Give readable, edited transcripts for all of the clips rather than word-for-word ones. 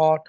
8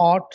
8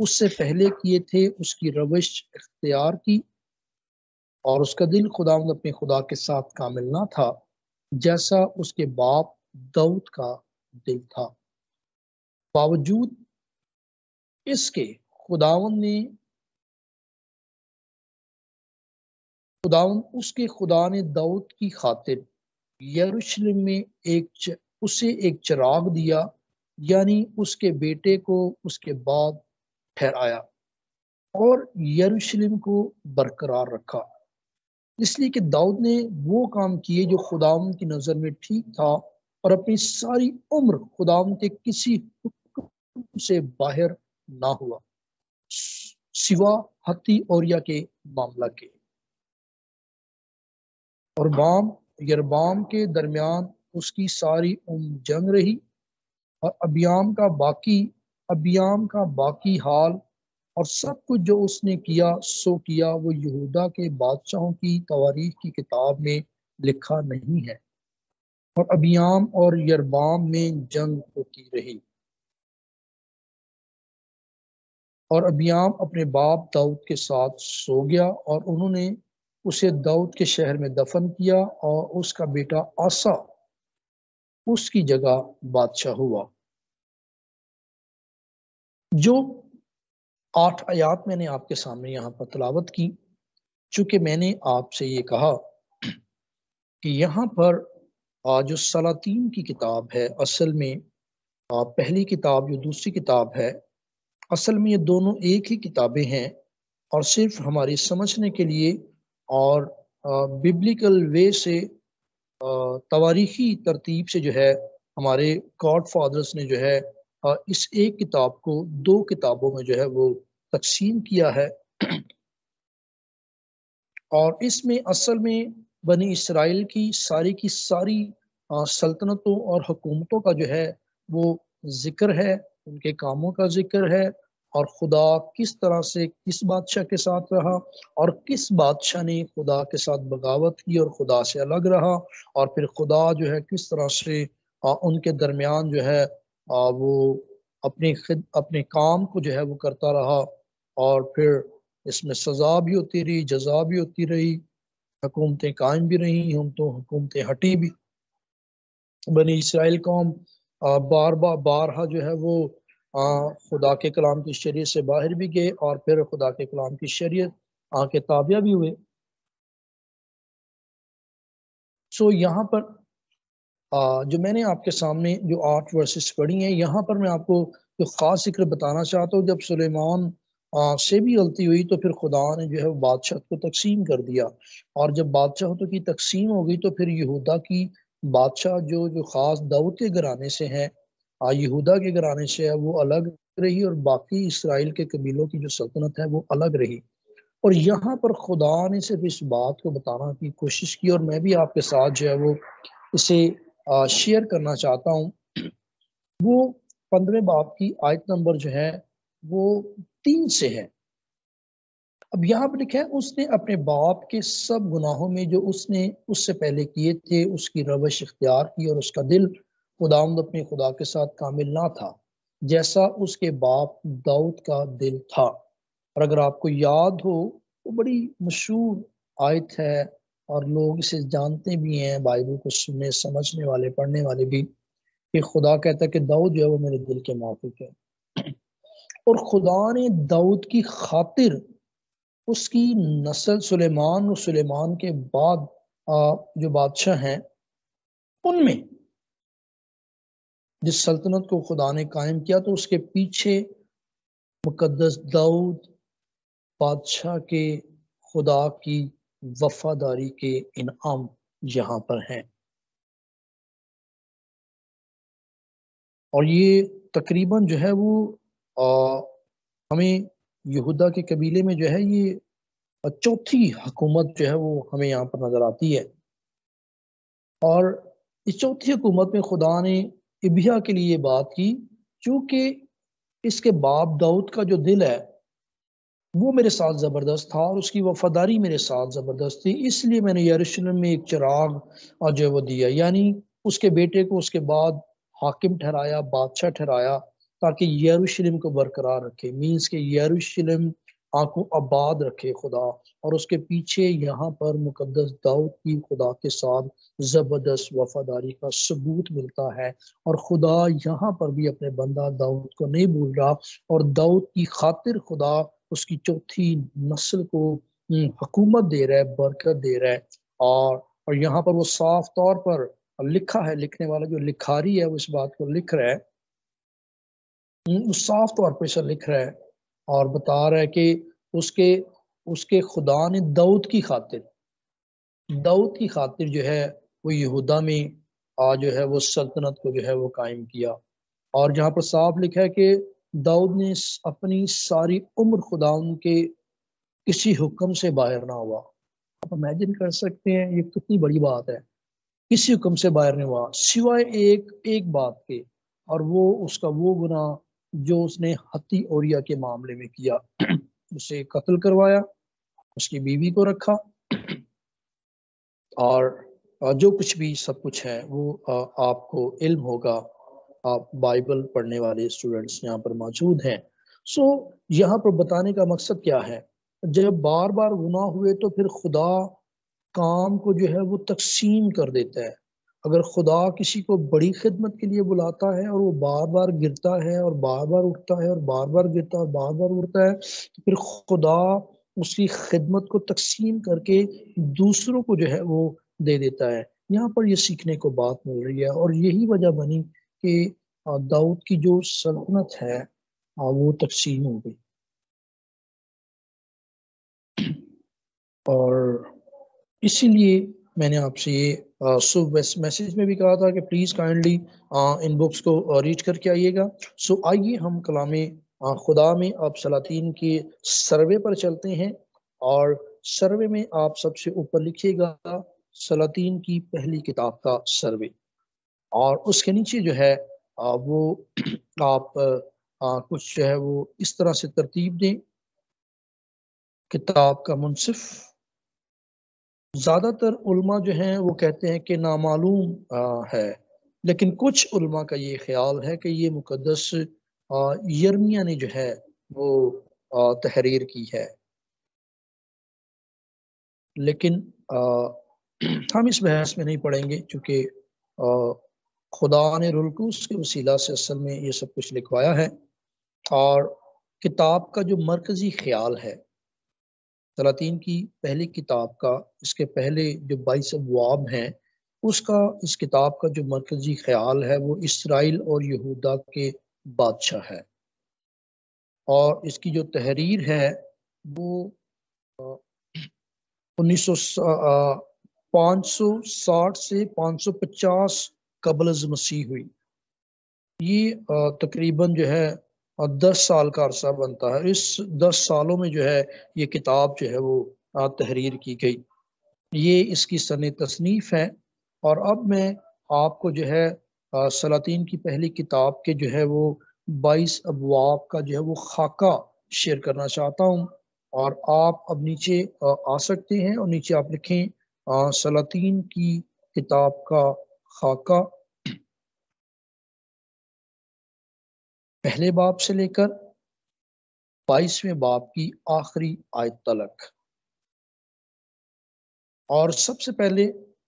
اس سے پہلے کیے تھے اس کی روش اختیار کی، اور اس کا دل خداوند اپنے خدا کے ساتھ کامل نہ تھا، جیسا اس کے باپ داؤد کا دل تھا۔ باوجود اس کے خداوند اس کے خدا نے داؤد کی خاطر یروشلم میں اسے ایک چراغ دیا، یعنی اس کے بیٹے کو اس کے بعد ٹھہرایا اور یروشلم کو برقرار رکھا، اس لیے کہ داؤد نے وہ کام کیے جو خداوند کی نظر میں ٹھیک تھا، اور اپنی ساری عمر خداوند کے کسی حکم سے باہر نہ ہوا سوا ہتی اوریا کے معاملہ کے۔ اور یربام کے درمیان اس کی ساری عمر جنگ رہی، اور ابیام کا باقی حال اور سب کچھ جو اس نے کیا سو کیا، وہ یہودا کے بادشاہوں کی تواریخ کی کتاب میں لکھا نہیں ہے۔ اور ابیام اور یربام میں جنگ ہوتی رہی، اور ابیام اپنے باپ داؤد کے ساتھ سو گیا، اور انہوں نے اسے داؤد کے شہر میں دفن کیا، اور اس کا بیٹا آسا اس کی جگہ بادشاہ ہوا۔ جو 8 آیات میں نے آپ کے سامنے یہاں پر تلاوت کی، چونکہ میں نے آپ سے یہ کہا کہ یہاں پر جو سلاطین کی کتاب ہے، اصل میں پہلی کتاب جو دوسری کتاب ہے، اصل میں یہ دونوں ایک ہی کتابیں ہیں، اور صرف ہماری سمجھنے کے لیے اور ببلیکل وے سے تواریخی ترتیب سے جو ہے ہمارے گاڈ فادرز نے جو ہے اس ایک کتاب کو 2 کتابوں میں جو ہے وہ تقسیم کیا ہے، اور اس میں اصل میں بنی اسرائیل کی ساری سلطنتوں اور حکومتوں کا جو ہے وہ ذکر ہے، ان کے کاموں کا ذکر ہے، اور خدا کس طرح سے کس بادشاہ کے ساتھ رہا، اور کس بادشاہ نے خدا کے ساتھ بغاوت کی اور خدا سے الگ رہا، اور پھر خدا جو ہے کس طرح سے ان کے درمیان جو ہے وہ اپنے کام کو جو ہے وہ کرتا رہا، اور پھر اس میں سزا بھی ہوتی رہی، جزا بھی ہوتی رہی، حکومتیں قائم بھی رہی، حکومتیں ہٹی بھی۔ بنی اسرائیل قوم بارہا جو ہے وہ خدا کے کلام کی شریعت سے باہر بھی گئے، اور پھر خدا کے کلام کی شریعت کے تابع بھی ہوئے۔ سو یہاں پر جو میں نے آپ کے سامنے جو 8 ورسز پڑھی ہیں، یہاں پر میں آپ کو جو خاص ذکر بتانا چاہتا ہوں، جب سلیمان سے بھی غلطی ہوئی تو پھر خدا نے جو ہے بادشاہ کو تقسیم کر دیا، اور جب بادشاہتوں کی تقسیم ہو گئی تو پھر یہودا کی بادشاہ جو خاص داؤد کے گھرانے سے ہیں، یہودا کے گھرانے سے ہے، وہ الگ رہی، اور باقی اسرائیل کے قبیلوں کی جو سلطنت ہے وہ الگ رہی۔ اور یہاں پر خدا نے صرف اس بات کو بتانا کی کوشش کی، اور میں بھی آپ کے ساتھ جو ہے وہ اسے شیئر کرنا چاہتا ہوں۔ وہ 15 باب کی آیت نمبر جو ہے وہ 3 سے ہے۔ اب یہاں پر لکھا ہے، اس نے اپنے باپ کے سب گناہوں میں جو اس نے اس سے پہلے کیے تھے اس کی روش اختیار کی، اور اس کا دل خداوند اپنے خدا کے ساتھ کامل نہ تھا، جیسا اس کے باپ داؤد کا دل تھا۔ اور اگر آپ کو یاد ہو، وہ بڑی مشہور آیت ہے، اور لوگ اسے جانتے بھی ہیں، بائبل کو سننے سمجھنے والے پڑھنے والے بھی، کہ خدا کہتا ہے کہ داؤد جو ہے وہ میرے دل کے موافق ہے۔ اور خدا نے داؤد کی خاطر اس کی نسل سلیمان اور سلیمان کے بعد جو بادشاہ ہیں ان میں جس سلطنت کو خدا نے قائم کیا، تو اس کے پیچھے مقدس داؤد بادشاہ کے خدا کی وفاداری کے انعام یہاں پر ہیں۔ اور یہ تقریباً جو ہے وہ ہمیں یہودا کے قبیلے میں جو ہے یہ 4تھی حکومت جو ہے وہ ہمیں یہاں پر نظر آتی ہے، اور اس 4تھی حکومت میں خدا نے ابیا کے لیے بات کی، چونکہ اس کے باپ داؤد کا جو دل ہے وہ میرے ساتھ زبردست تھا، اور اس کی وفاداری میرے ساتھ زبردست تھی، اس لیے میں نے یروشلم میں ایک چراغ جو وہ دیا، یعنی اس کے بیٹے کو اس کے بعد حاکم ٹھہرایا، بادشاہ ٹھہرایا، تاکہ یروشلم کو برقرار رکھے، مینس کہ یروشلم کو آباد رکھے خدا، اور اس کے پیچھے یہاں پر مقدس داؤد کی خدا کے ساتھ زبردست وفاداری کا ثبوت ملتا ہے، اور خدا یہاں پر بھی اپنے بندہ داؤد کو نہیں بھول رہا، اور داؤد کی خاطر خدا اس کی چوتھی نسل کو حکومت دے رہا ہے، برکت دے رہا ہے، اور یہاں پر وہ صاف طور پر لکھا ہے، لکھنے والا جو لکھاری ہے وہ اس بات کو لکھ رہا ہے، صاف طور پر اسے لکھ رہا ہے اور بتا رہا ہے کہ اس کے خدا نے داؤد کی خاطر جو ہے وہ یہودا میں جو ہے وہ سلطنت کو جو ہے وہ قائم کیا، اور جہاں پر صاف لکھا ہے کہ داؤد نے اپنی ساری عمر خدا ان کے کسی حکم سے باہر نہ ہوا۔ آپ امیجن کر سکتے ہیں یہ کتنی بڑی بات ہے، کسی حکم سے باہر نہیں ہوا سوائے ایک بات کے، اور وہ اس کا وہ گناہ جو اس نے حتی اوریا کے معاملے میں کیا، اسے قتل کروایا، اس کی بیوی کو رکھا، اور جو کچھ بھی سب کچھ ہے وہ آپ کو علم ہوگا، آپ بائبل پڑھنے والے اسٹوڈنٹس یہاں پر موجود ہیں۔ سو یہاں پر بتانے کا مقصد کیا ہے، جب بار بار گناہ ہوئے تو پھر خدا کام کو جو ہے وہ تقسیم کر دیتا ہے۔ اگر خدا کسی کو بڑی خدمت کے لیے بلاتا ہے اور وہ بار بار گرتا ہے اور بار بار اٹھتا ہے اور بار بار گرتا ہے اور بار بار اٹھتا ہے، تو پھر خدا اس کی خدمت کو تقسیم کر کے دوسروں کو جو ہے وہ دے دیتا ہے۔ یہاں پر یہ سیکھنے کو بات مل رہی ہے، اور یہی وجہ بنی کہ داؤد کی جو سلطنت ہے وہ تقسیم ہو گئی، اور اسی لیے میں نے آپ سے یہ میسیج میں بھی کہا تھا کہ پلیز کائنڈلی ان بکس کو ریڈ کر کے آئیے گا۔ سو آئیے ہم کلام خدا میں آپ سلاطین کے سروے پر چلتے ہیں، اور سروے میں آپ سب سے اوپر لکھیے گا سلاطین کی پہلی کتاب کا سروے، اور اس کے نیچے جو ہے وہ آپ کچھ جو ہے وہ اس طرح سے ترتیب دیں۔ کتاب کا منصف، زیادہ تر علماء جو ہیں وہ کہتے ہیں کہ نامعلوم ہے، لیکن کچھ علماء کا یہ خیال ہے کہ یہ مقدس یرمیہ نے جو ہے وہ تحریر کی ہے، لیکن ہم اس بحث میں نہیں پڑھیں گے، چونکہ خدا نے روح القدس کے وسیلہ سے اصل میں یہ سب کچھ لکھوایا ہے، اور کتاب کا جو مرکزی خیال ہے سلاطین کی پہلی کتاب کا، اس کے پہلے جو 22 ابواب ہیں، اس کتاب کا جو مرکزی خیال ہے وہ اسرائیل اور یہودا کے بادشاہ ہے، اور اس کی جو تحریر ہے وہ 560 سے 550 قبل از مسیح ہوئی۔ یہ تقریباً جو ہے 10 سال کا عرصہ بنتا ہے۔ اس 10 سالوں میں جو ہے یہ کتاب جو ہے وہ تحریر کی گئی، یہ اس کی سن تصنیف ہے۔ اور اب میں آپ کو جو ہے سلاطین کی پہلی کتاب کے جو ہے وہ 22 ابواب کا جو ہے وہ خاکہ شیئر کرنا چاہتا ہوں، اور آپ اب نیچے آ سکتے ہیں، اور نیچے آپ لکھیں سلاطین کی کتاب کا خاکہ، پہلے باب سے لے کر 22ویں باب کی آخری آیت تلک۔ اور سب سے پہلے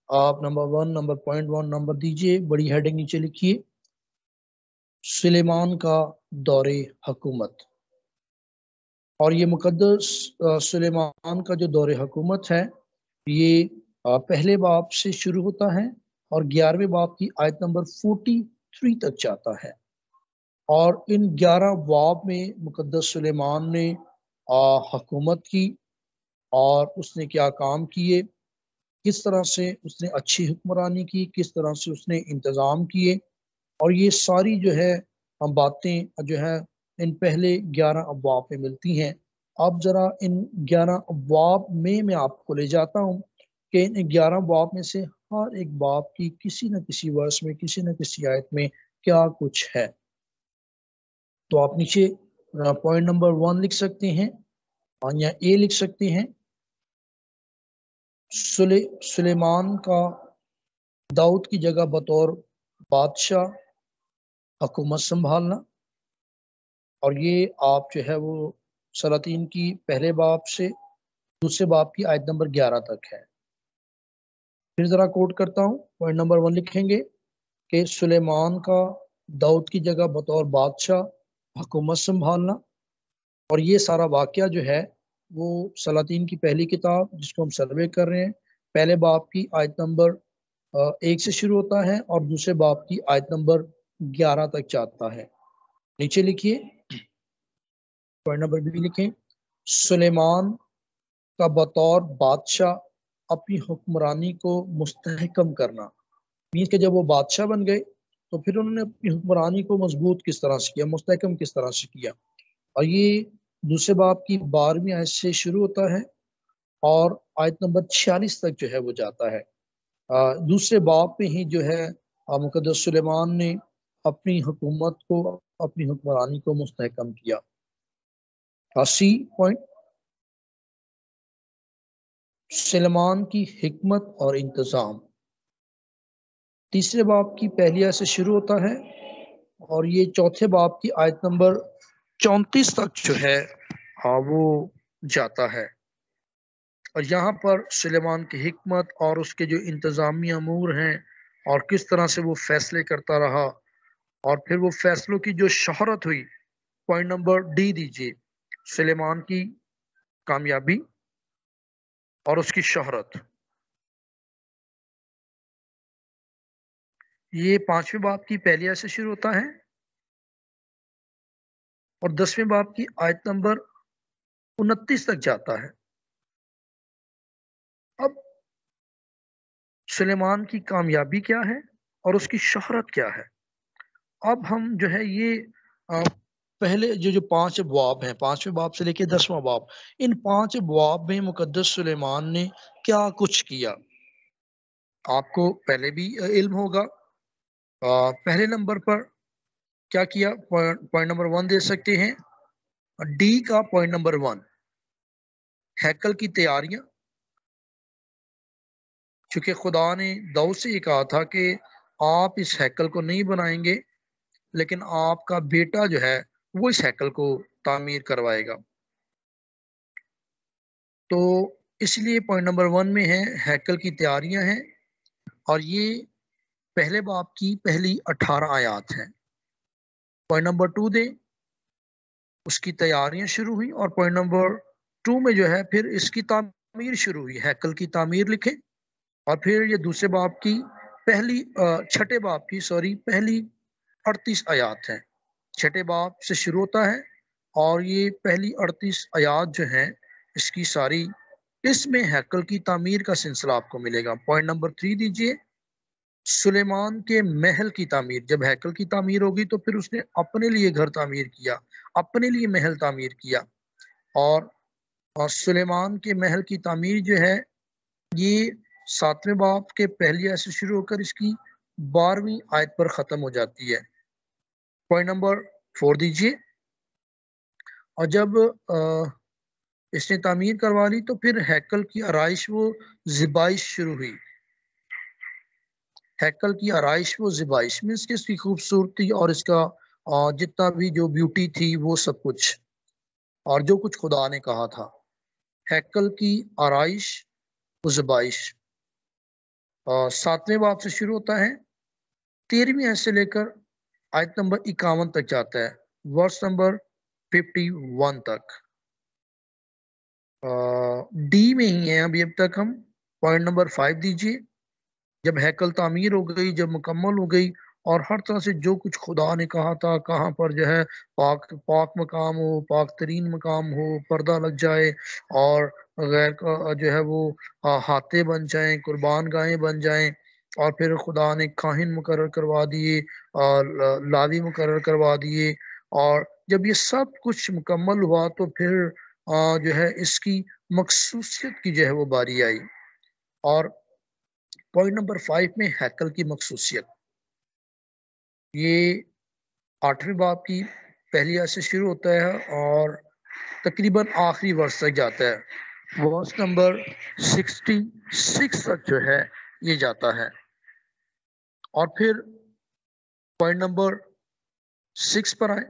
آپ نمبر پوائنٹ 1 نمبر دیجئے، بڑی ہیڈنگ نیچے لکھیے، سلیمان کا دور حکومت۔ اور یہ مقدس سلیمان کا جو دور حکومت ہے یہ پہلے باب سے شروع ہوتا ہے اور 11ویں باب کی آیت نمبر 43 تک جاتا ہے، اور ان 11 باب میں مقدس سلیمان نے حکومت کی، اور اس نے کیا کام کیے، کس طرح سے اس نے اچھی حکمرانی کی، کس طرح سے اس نے انتظام کیے، اور یہ ساری جو ہے باتیں جو ہے ان پہلے 11 ابواب میں ملتی ہیں۔ اب ذرا ان 11 ابواب میں آپ کو لے جاتا ہوں کہ ان 11 ابواب میں سے ہر ایک باب کی کسی نہ کسی ورس میں، کسی نہ کسی آیت میں کیا کچھ ہے۔ تو آپ نیچے پوائنٹ نمبر 1 لکھ سکتے ہیں، یا اے لکھ سکتے ہیں، سلیمان کا داؤد کی جگہ بطور بادشاہ حکومت سنبھالنا۔ اور یہ آپ جو ہے وہ سلاطین کی پہلے باب سے دوسرے باب کی آیت نمبر 11 تک ہے۔ پھر ذرا کوٹ کرتا ہوں، پوائنٹ نمبر 1 لکھیں گے کہ سلیمان کا داؤد کی جگہ بطور بادشاہ حکومت سنبھالنا، اور یہ سارا واقعہ جو ہے وہ سلاطین کی پہلی کتاب جس کو ہم سروے کر رہے ہیں پہلے باب کی آیت نمبر 1 سے شروع ہوتا ہے اور دوسرے باب کی آیت نمبر 11 تک جاتا ہے۔ نیچے لکھیے، پوائنٹ نمبر 2 لکھیں، سلیمان کا بطور بادشاہ اپنی حکمرانی کو مستحکم کرنا، مینس کہ جب وہ بادشاہ بن گئے تو پھر انہوں نے اپنی حکمرانی کو مضبوط کس طرح سے کیا، مستحکم کس طرح سے کیا، اور یہ دوسرے باب کی 12ویں آیت سے شروع ہوتا ہے اور آیت نمبر 46 تک جو ہے وہ جاتا ہے۔ دوسرے باب میں ہی جو ہے مقدس سلیمان نے اپنی حکومت کو، اپنی حکمرانی کو مستحکم کیا۔ سی پوائنٹ، سلیمان کی حکمت اور انتظام تیسرے باب کی پہلی آیت سے شروع ہوتا ہے اور یہ چوتھے باب کی آیت نمبر 34 تک جو ہے وہ جاتا ہے، اور یہاں پر سلیمان کی حکمت اور اس کے جو انتظامی امور ہیں اور کس طرح سے وہ فیصلے کرتا رہا، اور پھر وہ فیصلوں کی جو شہرت ہوئی۔ پوائنٹ نمبر ڈی دیجیے، سلیمان کی کامیابی اور اس کی شہرت۔ یہ 5ویں باب کی پہلی آیت سے شروع ہوتا ہے اور 10ویں باب کی آیت نمبر 29 تک جاتا ہے۔ اب سلیمان کی کامیابی کیا ہے اور اس کی شہرت کیا ہے؟ اب ہم جو ہے یہ پہلے جو 5 ابواب ہیں، 5ویں باب سے لے کے 10واں باب، ان 5 ابواب میں مقدس سلیمان نے کیا کچھ کیا آپ کو پہلے بھی علم ہوگا۔ پہلے نمبر پر کیا کیا، پوائنٹ نمبر 1 دے سکتے ہیں، ڈی کا پوائنٹ نمبر 1 ہیکل کی تیاریاں، چونکہ خدا نے داؤد سے یہ کہا تھا کہ آپ اس ہیکل کو نہیں بنائیں گے لیکن آپ کا بیٹا جو ہے وہ اس ہیکل کو تعمیر کروائے گا، تو اس لیے پوائنٹ نمبر 1 میں ہے ہیکل کی تیاریاں ہیں، اور یہ پہلے باب کی پہلی 18 آیات ہیں۔ پوائنٹ نمبر 2 دیں، اس کی تیاریاں شروع ہوئی، اور پوائنٹ نمبر 2 میں جو ہے پھر اس کی تعمیر شروع ہوئی، ہیکل کی تعمیر لکھیں، اور پھر یہ دوسرے باب کی چھٹے باب کی پہلی 38 آیات ہیں، چھٹے باب سے شروع ہوتا ہے اور یہ پہلی 38 آیات جو ہیں اس کی ساری، اس میں ہیکل کی تعمیر کا سلسلہ آپ کو ملے گا۔ پوائنٹ نمبر 3 دیجئے، سلیمان کے محل کی تعمیر، جب ہیکل کی تعمیر ہوگی تو پھر اس نے اپنے لیے گھر تعمیر کیا، اپنے لیے محل تعمیر کیا، اور سلیمان کے محل کی تعمیر جو ہے یہ 7ویں باب کے پہلی آیت سے شروع ہو کر اس کی 12ویں آیت پر ختم ہو جاتی ہے۔ پوائنٹ نمبر 4 دیجئے، اور جب اس نے تعمیر کروا لی تو پھر ہیکل کی آرائش و زیبائش شروع ہوئی، ہیکل کی آرائش و زیبائش مینس کہ اس کی خوبصورتی اور اس کا جتنا بھی جو بیوٹی تھی وہ سب کچھ، اور جو کچھ خدا نے کہا تھا، ہیکل کی آرائش و زیبائش 7ویں باب سے شروع ہوتا ہے، 13ویں آیت سے لے کر آیت نمبر 51 تک جاتا ہے، ورس نمبر 51 تک۔ ڈی میں ہی ہیں ابھی اب تک ہم۔ پوائنٹ نمبر 5 دیجئے، جب ہیکل تعمیر ہو گئی، جب مکمل ہو گئی اور ہر طرح سے جو کچھ خدا نے کہا تھا، کہاں پر جو ہے پاک مقام ہو، پاک ترین مقام ہو، پردہ لگ جائے اور غیر کا جو ہے وہ ہاتھیں بن جائیں، قربان گاہیں بن جائیں، اور پھر خدا نے کاہن مقرر کروا دیے اور لاوی مقرر کروا دیے، اور جب یہ سب کچھ مکمل ہوا تو پھر جو ہے اس کی مخصوصیت کی جو ہے وہ باری آئی، اور پوائنٹ نمبر 5 میں ہیکل کی مخصوصیت، یہ 8ویں باب کی پہلی آیت سے شروع ہوتا ہے اور تقریباً آخری ورس تک جاتا ہے، ورس نمبر 66 تک جو ہے یہ جاتا ہے، اور پھر پوائنٹ نمبر 6 پر آئے،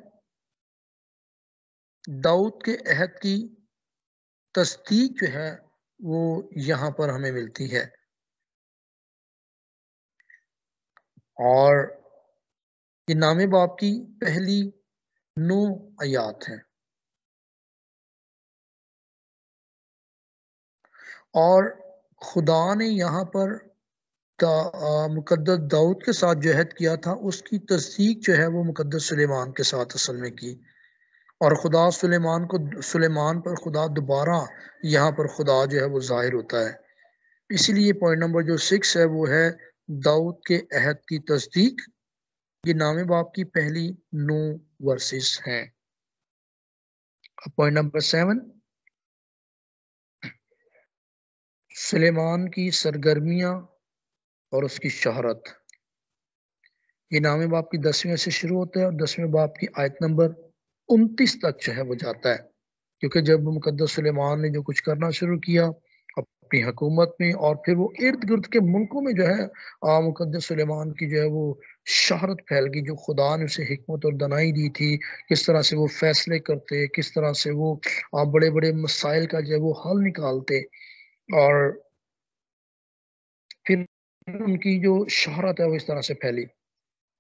داؤد کے عہد کی تصدیق جو ہے وہ یہاں پر ہمیں ملتی ہے، اور یہ نام باپ کی پہلی 9 آیات ہیں، اور خدا نے یہاں پر مقدس داؤد کے ساتھ جو عہد کیا تھا اس کی تصدیق جو ہے وہ مقدس سلیمان کے ساتھ اصل میں کی، اور خدا سلیمان پر خدا دوبارہ یہاں پر خدا جو ہے وہ ظاہر ہوتا ہے۔ اسی لیے پوائنٹ نمبر جو 6 ہے وہ ہے داؤد کے عہد کی تصدیق۔ یہ نام باپ کی پہلی 9 ورسز ہیں۔ پوائنٹ نمبر 7، سلیمان کی سرگرمیاں اور اس کی شہرت۔ یہ نام باپ کی 10ویں سے شروع ہوتا ہے اور 10ویں باپ کی آیت نمبر 29 تک جو ہے وہ جاتا ہے، کیونکہ جب مقدس سلیمان نے جو کچھ کرنا شروع کیا اپنی حکومت میں، اور پھر وہ ارد گرد کے ملکوں میں جو ہے مقدس سلیمان کی جو ہے وہ شہرت پھیل گئی، جو خدا نے اسے حکمت اور دانائی دی تھی، کس طرح سے وہ فیصلے کرتے، کس طرح سے وہ بڑے بڑے مسائل کا جو ہے وہ حل نکالتے، اور پھر ان کی جو شہرت ہے وہ اس طرح سے پھیلی۔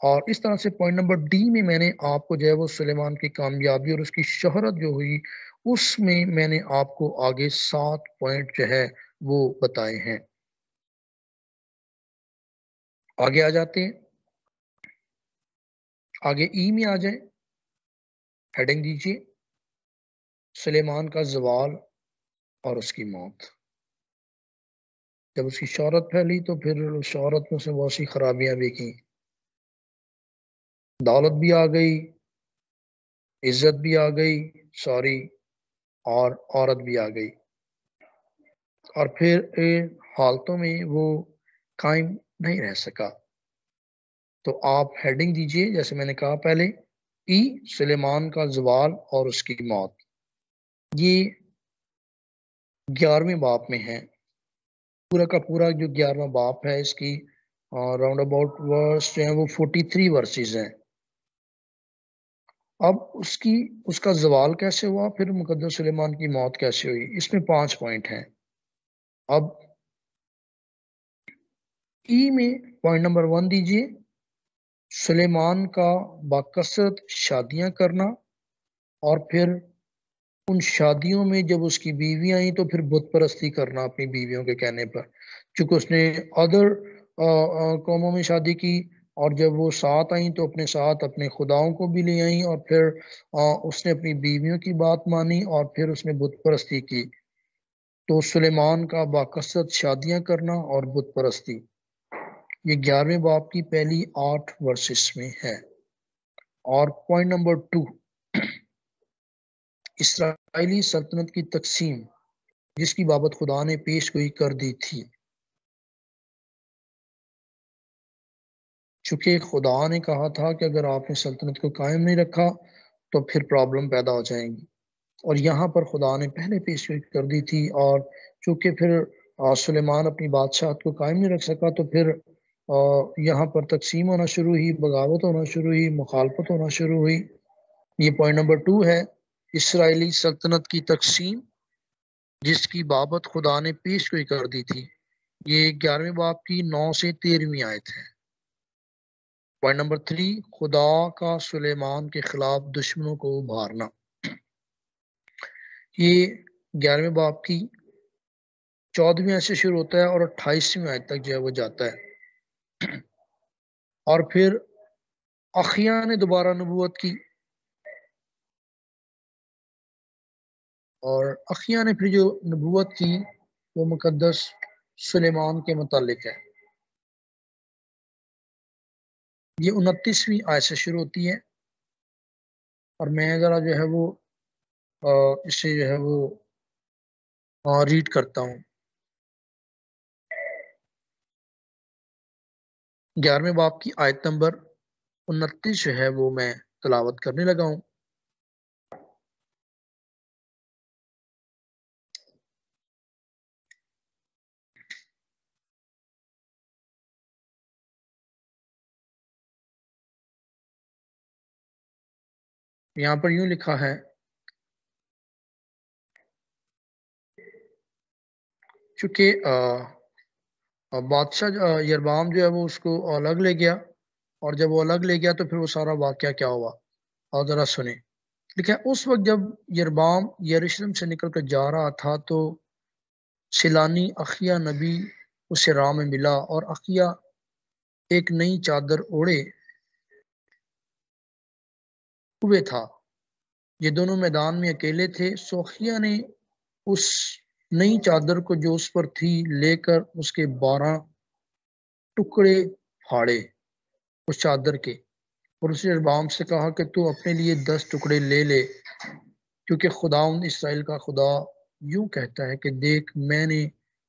اور اس طرح سے پوائنٹ نمبر ڈی میں میں نے آپ کو جو ہے وہ سلیمان کی کامیابی اور اس کی شہرت جو ہوئی، اس میں نے آپ کو آگے 7 پوائنٹ جو ہے وہ بتائے ہیں۔ آگے آ جاتے ہیں، آگے ای میں آ جائیں، ہیڈنگ دیجئے سلیمان کا زوال اور اس کی موت۔ جب اس کی شہرت پھیلی تو پھر شہرت میں سے بہت سی خرابیاں بھی کی، دولت بھی آ گئی، عزت بھی آ گئی، اور عورت بھی آ گئی، اور پھر ان حالتوں میں وہ قائم نہیں رہ سکا۔ تو آپ ہیڈنگ دیجئے، جیسے میں نے کہا پہلے، ای سلیمان کا زوال اور اس کی موت۔ یہ 11ویں باپ میں ہے، پورا کا پورا جو 11واں باپ ہے اس کی راؤنڈ اباؤٹ ورس جو ہیں وہ 43 ورسز ہیں۔ اب اس کا زوال کیسے ہوا، پھر مقدس سلیمان کی موت کیسے ہوئی، اس میں 5 پوائنٹ ہیں۔ اب ای میں پوائنٹ نمبر 1 دیجئے، سلیمان کا باکثرت شادیاں کرنا، اور پھر ان شادیوں میں جب اس کی بیویاں آئیں تو پھر بت پرستی کرنا اپنی بیویوں کے کہنے پر، چونکہ اس نے ادر قوموں میں شادی کی، اور جب وہ ساتھ آئیں تو اپنے ساتھ اپنے خداؤں کو بھی لے آئیں، اور پھر اس نے اپنی بیویوں کی بات مانی اور پھر اس نے بت پرستی کی۔ تو سلیمان کا باکثرت شادیاں کرنا اور بت پرستی، یہ 11ویں باپ کی پہلی 8 ورسز میں ہے۔ اور پوائنٹ نمبر 2، اسرائیلی سلطنت کی تقسیم جس کی بابت خدا نے پیش گوئی کر دی تھی، چونکہ خدا نے کہا تھا کہ اگر آپ نے سلطنت کو قائم نہیں رکھا تو پھر پرابلم پیدا ہو جائیں گی، اور یہاں پر خدا نے پہلے پیش گوئی کر دی تھی، اور چونکہ پھر سلیمان اپنی بادشاہت کو قائم نہیں رکھ سکا تو پھر یہاں پر تقسیم ہونا شروع ہوئی، بغاوت ہونا شروع ہوئی، مخالفت ہونا شروع ہوئی۔ یہ پوائنٹ نمبر 2 ہے، اسرائیلی سلطنت کی تقسیم جس کی بابت خدا نے پیش گوئی کر دی تھی۔ یہ 11ویں باپ کی 9 سے 13ویں آیت ہے۔ پوائنٹ نمبر 3، خدا کا سلیمان کے خلاف دشمنوں کو ابھارنا۔ یہ 11ویں باپ کی 14ویں آیت سے شروع ہوتا ہے اور 28ویں آیت تک جو ہے وہ جاتا ہے، اور پھر اخیا نے دوبارہ نبوت کی، اور اخیا نے پھر جو نبوت کی وہ مقدس سلیمان کے متعلق ہے۔ یہ 29ویں آیت سے شروع ہوتی ہے، اور میں ذرا جو ہے وہ اسے جو ہے وہ ریڈ کرتا ہوں۔ 11ویں باپ کی آیت نمبر 29 جو ہے وہ میں تلاوت کرنے لگا ہوں۔ یہاں پر یوں لکھا ہے، چونکہ بادشاہ یربعام جو ہے وہ اس کو الگ لے گیا، اور جب وہ الگ لے گیا تو پھر وہ سارا واقعہ کیا ہوا، اور ذرا سنیں۔ لیکن اس وقت جب یربعام یروشلم سے نکل کر جا رہا تھا تو سیلانی اخیا نبی اسے راہ میں ملا، اور اخیا ایک نئی چادر اوڑھے ہوئے تھا۔ یہ دونوں میدان میں اکیلے تھے۔ سو اخیا نے اس نئی چادر کو جو اس پر تھی لے کر اس کے 12 ٹکڑے پھاڑے اس چادر کے، اور اس نے یربعام سے کہا کہ تو اپنے لیے 10 ٹکڑے لے لے، کیونکہ خداوند اسرائیل کا خدا یوں کہتا ہے کہ دیکھ، میں نے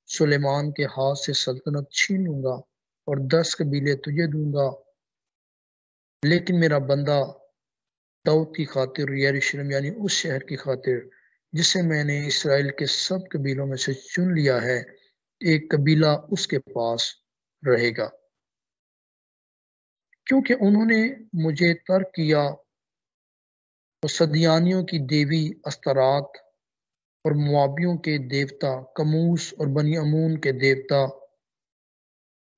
سلیمان کے ہاتھ سے سلطنت چھین لوں گا اور 10 قبیلے تجھے دوں گا، لیکن میرا بندہ داؤد کی خاطر، یروشلم یعنی اس شہر کی خاطر جسے میں نے اسرائیل کے سب قبیلوں میں سے چن لیا ہے، ایک قبیلہ اس کے پاس رہے گا، کیونکہ انہوں نے مجھے ترک کیا اور صدیانیوں کی دیوی استرات اور موابیوں کے دیوتا کموس اور بنی امون کے دیوتا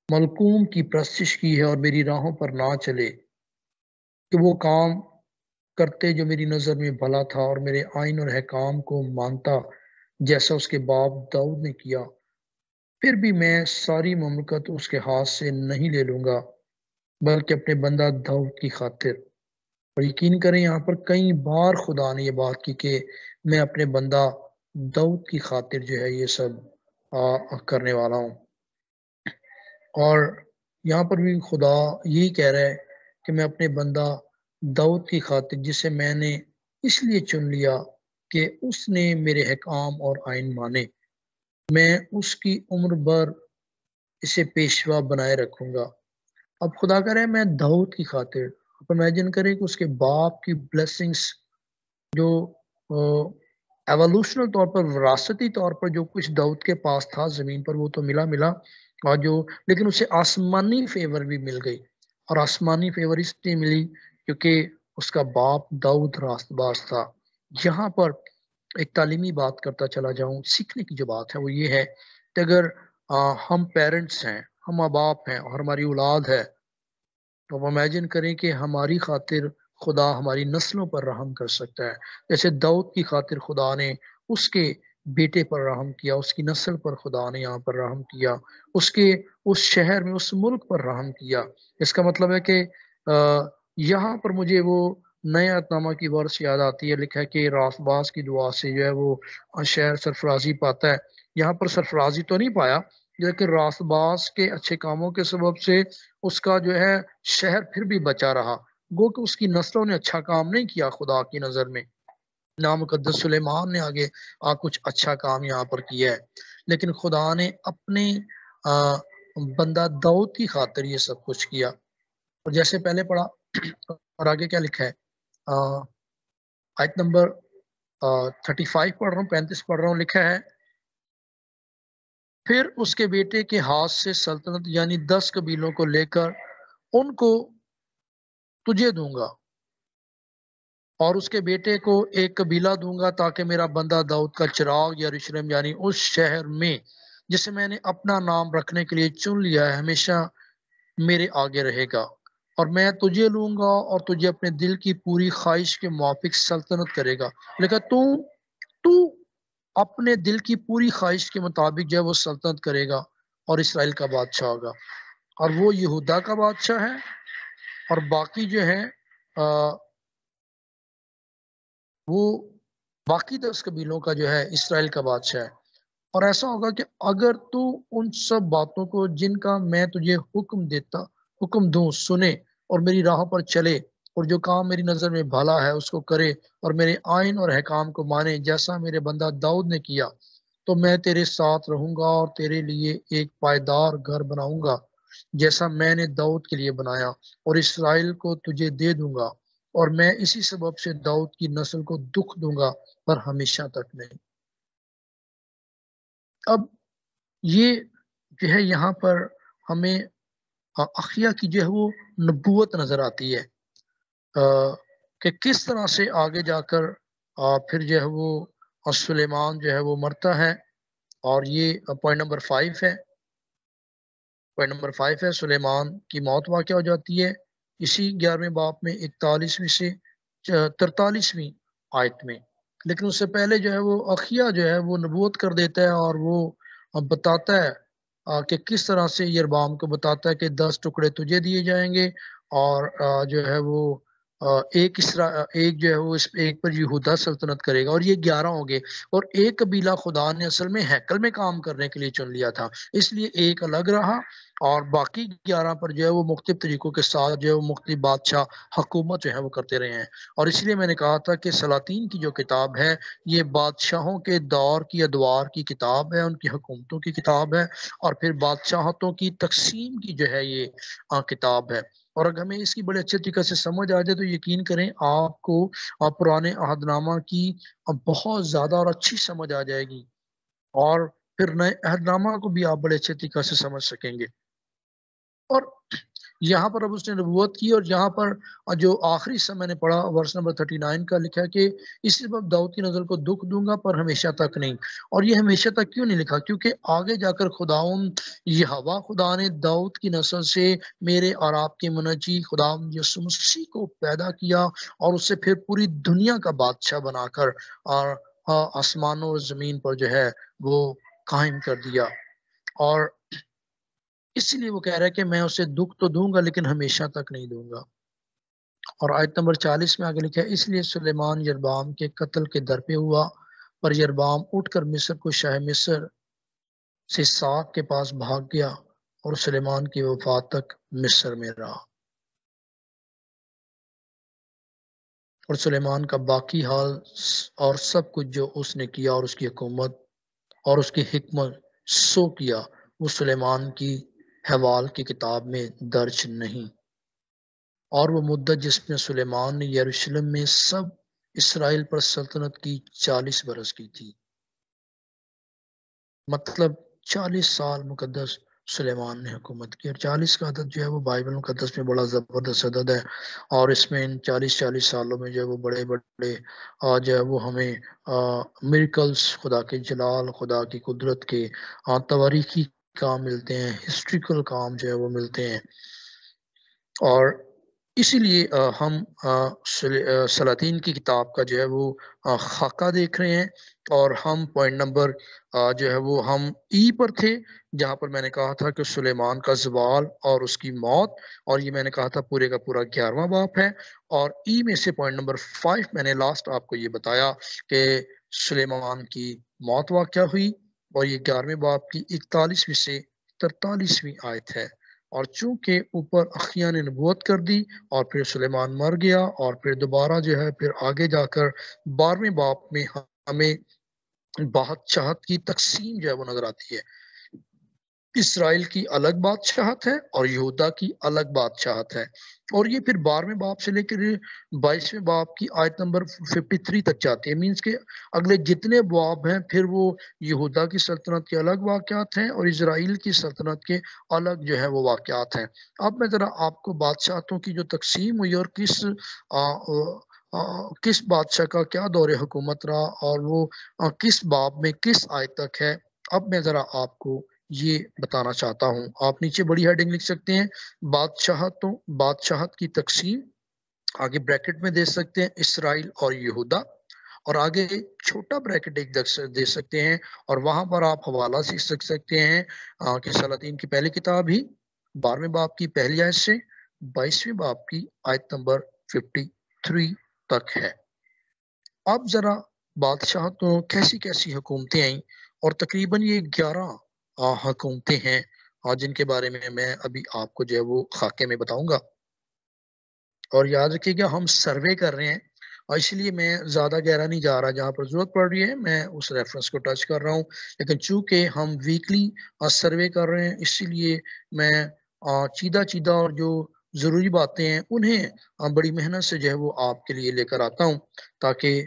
ملکوم کی پرستش کی ہے، اور میری راہوں پر نہ چلے کہ وہ کام کرتے جو میری نظر میں بھلا تھا، اور میرے آئین اور حکام کو مانتا جیسا اس کے باپ داؤد نے کیا۔ پھر بھی میں ساری مملکت اس کے ہاتھ سے نہیں لے لوں گا، بلکہ اپنے بندہ داؤد کی خاطر۔ اور یقین کریں یہاں پر کئی بار خدا نے یہ بات کی کہ میں اپنے بندہ داؤد کی خاطر جو ہے یہ سب کرنے والا ہوں، اور یہاں پر بھی خدا یہی کہہ رہا ہے کہ میں اپنے بندہ داؤد کی خاطر، جسے میں نے اس لیے چن لیا کہ اس نے میرے حکام اور آئین مانے، میں اس کی عمر بھر اسے پیشوا بنائے رکھوں گا۔ اب خدا کہہ رہا ہے میں داؤد کی خاطر، امیجن کریں کہ اس کے باپ کی بلیسنگز جو ایوولوشنل طور پر، وراثتی طور پر جو کچھ داؤد کے پاس تھا زمین پر وہ تو ملا، اور لیکن اسے آسمانی فیور بھی مل گئی، اور آسمانی فیور اس لیے ملی کیونکہ اس کا باپ داؤد راست باز تھا۔ یہاں پر ایک تعلیمی بات کرتا چلا جاؤں، سیکھنے کی جو بات ہے وہ یہ ہے کہ اگر ہم پیرنٹس ہیں، ہم ماں باپ ہیں اور ہماری اولاد ہے، تو ہم امیجن کریں کہ ہماری خاطر خدا ہماری نسلوں پر رحم کر سکتا ہے، جیسے داؤد کی خاطر خدا نے اس کے بیٹے پر رحم کیا، اس کی نسل پر خدا نے یہاں پر رحم کیا، اس شہر میں، اس ملک پر رحم کیا۔ اس کا مطلب ہے کہ یہاں پر مجھے وہ نئے عہدنامہ کی ورس یاد آتی ہے، لکھا ہے کہ راست باز کی دعا سے جو ہے وہ شہر سرفرازی پاتا ہے۔ یہاں پر سرفرازی تو نہیں پایا، لیکن راست باز کے اچھے کاموں کے سبب سے اس کا جو ہے شہر پھر بھی بچا رہا، گو کہ اس کی نسلوں نے اچھا کام نہیں کیا خدا کی نظر میں، نہ مقدس سلیمان نے آگے کچھ اچھا کام یہاں پر کیا ہے، لیکن خدا نے اپنے بندہ داؤد کی خاطر یہ سب کچھ کیا۔ اور جیسے پہلے پڑھا، اور آگے کیا لکھا ہے، آیت نمبر 35 پڑھ رہا ہوں، 35 پڑھ رہا ہوں، لکھا ہے پھر اس کے بیٹے کے ہاتھ سے سلطنت یعنی 10 قبیلوں کو لے کر ان کو تجھے دوں گا، اور اس کے بیٹے کو ایک قبیلہ دوں گا، تاکہ میرا بندہ داؤد کا چراغ یروشلم یعنی اس شہر میں جسے میں نے اپنا نام رکھنے کے لیے چن لیا ہے ہمیشہ میرے آگے رہے گا، اور میں تجھے لوں گا اور تجھے اپنے دل کی پوری خواہش کے موافق سلطنت کرے گا۔ لیکن تو اپنے دل کی پوری خواہش کے مطابق جو ہے وہ سلطنت کرے گا اور اسرائیل کا بادشاہ ہوگا، اور وہ یہودا کا بادشاہ ہے، اور باقی جو ہے وہ باقی 10 قبیلوں کا جو ہے اسرائیل کا بادشاہ ہے۔ اور ایسا ہوگا کہ اگر تو ان سب باتوں کو جن کا میں تجھے حکم دوں سنے، اور میری راہوں پر چلے، اور جو کام میری نظر میں بھلا ہے اس کو کرے، اور میرے آئین اور حکام کو مانے جیسا میرے بندہ داؤد نے کیا، تو میں تیرے ساتھ رہوں گا اور تیرے لیے ایک پائیدار گھر بناؤں گا جیسا میں نے داؤد کے لیے بنایا، اور اسرائیل کو تجھے دے دوں گا، اور میں اسی سبب سے داؤد کی نسل کو دکھ دوں گا پر ہمیشہ تک نہیں۔ اب یہ جو ہے یہاں پر ہمیں اخیا کی جو ہے وہ نبوت نظر آتی ہے کہ کس طرح سے آگے جا کر پھر جو ہے وہ سلیمان جو ہے وہ مرتا ہے، اور یہ پوائنٹ نمبر 5 ہے. پوائنٹ نمبر 5 ہے سلیمان کی موت واقع ہو جاتی ہے اسی 11ویں باب میں 41ویں سے 43ویں آیت میں. لیکن اس سے پہلے جو ہے وہ اخیا جو ہے وہ نبوت کر دیتا ہے اور وہ بتاتا ہے کہ کس طرح سے یربام کو بتاتا ہے کہ 10 ٹکڑے تجھے دیے جائیں گے اور جو ہے وہ ایک جو ہے وہ ایک پر یہودا سلطنت کرے گا اور یہ 11 ہوں گے اور ایک قبیلہ خدا نے اصل میں ہیکل میں کام کرنے کے لیے چن لیا تھا اس لیے ایک الگ رہا اور باقی 11 پر جو ہے وہ مختلف طریقوں کے ساتھ جو ہے وہ مختلف بادشاہ حکومت جو ہے وہ کرتے رہے ہیں. اور اس لیے میں نے کہا تھا کہ سلاطین کی جو کتاب ہے یہ بادشاہوں کے دور کی ادوار کی کتاب ہے, ان کی حکومتوں کی کتاب ہے اور پھر بادشاہتوں کی تقسیم کی جو ہے یہ کتاب ہے. اور اگر ہمیں اس کی بڑے اچھے طریقے سے سمجھ آ جائے تو یقین کریں آپ کو پرانے عہد نامہ کی بہت زیادہ اور اچھی سمجھ آ جائے گی اور پھر نئے عہد نامہ کو بھی آپ بڑے اچھے طریقے سے سمجھ سکیں گے. اور یہاں پر اب اس نے نبوت کی اور یہاں پر جو آخری حصہ میں نے پڑھا ورس نمبر 39 کا لکھا کہ اس سبب داؤد کی نسل کو دکھ دوں گا پر ہمیشہ تک نہیں. اور یہ ہمیشہ تک کیوں نہیں لکھا؟ کیونکہ آگے جا کر یہوہ خدا نے داؤد کی نسل سے میرے اور آپ کے منجی خدا یسوع مسیح کو پیدا کیا اور اس سے پھر پوری دنیا کا بادشاہ بنا کر اور آسمانوں اور زمین پر جو ہے وہ قائم کر دیا. اور اسی لیے وہ کہہ رہا ہے کہ میں اسے دکھ تو دوں گا لیکن ہمیشہ تک نہیں دوں گا. اور آیت نمبر 40 میں آگے لکھا ہے اس لیے سلیمان یربام کے قتل کے در پہ ہوا پر یربام اٹھ کر مصر کو شاہ مصر سے ساک کے پاس بھاگ گیا اور سلیمان کی وفات تک مصر میں رہا. اور سلیمان کا باقی حال اور سب کچھ جو اس نے کیا اور اس کی حکومت اور اس کی حکمت سو کیا وہ سلیمان کی حوال کی کتاب میں درج نہیں. اور وہ مدت جس میں سلیمان نے یروشلم میں سب اسرائیل پر سلطنت کی 40 برس کی تھی. مطلب 40 سال مقدس سلیمان نے حکومت کی. اور 40 کا عدد جو ہے وہ بائبل مقدس میں بڑا زبردست عدد ہے اور اس میں ان 40 سالوں میں جو ہے وہ بڑے بڑے جو ہے وہ ہمیں میریکلز خدا کے جلال خدا کی قدرت کے تواریخی کام ملتے ہیں, ہسٹریکل کام جو ہے وہ ملتے ہیں. اور اسی لیے ہم سلاطین کی کتاب کا جو ہے وہ خاکہ دیکھ رہے ہیں اور ہم پوائنٹ نمبر جو ہے وہ ہم ای پر تھے جہاں پر میں نے کہا تھا کہ سلیمان کا زوال اور اس کی موت اور یہ میں نے کہا تھا پورے کا پورا 11واں باب ہے. اور ای میں سے پوائنٹ نمبر 5 میں نے لاسٹ آپ کو یہ بتایا کہ سلیمان کی موت واقع ہوئی اور یہ 11ویں باب کی 41ویں سے 43ویں آیت ہے. اور چونکہ اوپر اخیا نے نبوت کر دی اور پھر سلیمان مر گیا اور پھر دوبارہ جو ہے پھر آگے جا کر 12ویں باب میں ہمیں بادشاہت کی تقسیم جو ہے وہ نظر آتی ہے. اسرائیل کی الگ بادشاہت ہے اور یہودا کی الگ بادشاہت ہے. اور یہ پھر 12ویں باب سے لے کر 22ویں باب کی آیت نمبر 53 تک جاتی ہے. مینس کہ اگلے جتنے باب ہیں پھر وہ یہودا کی سلطنت کے الگ واقعات ہیں اور اسرائیل کی سلطنت کے الگ جو ہے وہ واقعات ہیں. اب میں ذرا آپ کو بادشاہتوں کی جو تقسیم ہوئی اور کس بادشاہ کا کیا دور حکومت رہا اور وہ کس باب میں کس آیت تک ہے, اب میں ذرا آپ کو یہ بتانا چاہتا ہوں. آپ نیچے بڑی ہیڈنگ لکھ سکتے ہیں بادشاہت کی تقسیم, آگے بریکٹ میں دے سکتے ہیں اسرائیل اور یہودا اور آگے چھوٹا بریکٹ ایک دے سکتے ہیں اور وہاں پر آپ حوالہ سیکھ سکتے ہیں کہ سلاطین کی پہلی کتاب ہی 12ویں باب کی پہلی آیت سے 22ویں باب کی آیت نمبر 53 تک ہے. اب ذرا بادشاہتوں کیسی کیسی حکومتیں آئیں اور تقریباً یہ 11 حکومتیں ہیں جن کے بارے میں ابھی آپ کو جو ہے وہ خاکے میں بتاؤں گا. اور یاد رکھیے گا ہم سروے کر رہے ہیں اور اس لیے میں زیادہ گہرا نہیں جا رہا, جہاں پر ضرورت پڑ رہی ہے میں اس ریفرنس کو ٹچ کر رہا ہوں. لیکن چونکہ ہم ویکلی سروے کر رہے ہیں اسی لیے میں چیدہ اور جو ضروری باتیں ہیں انہیں بڑی محنت سے جو ہے وہ آپ کے لیے لے کر آتا ہوں تاکہ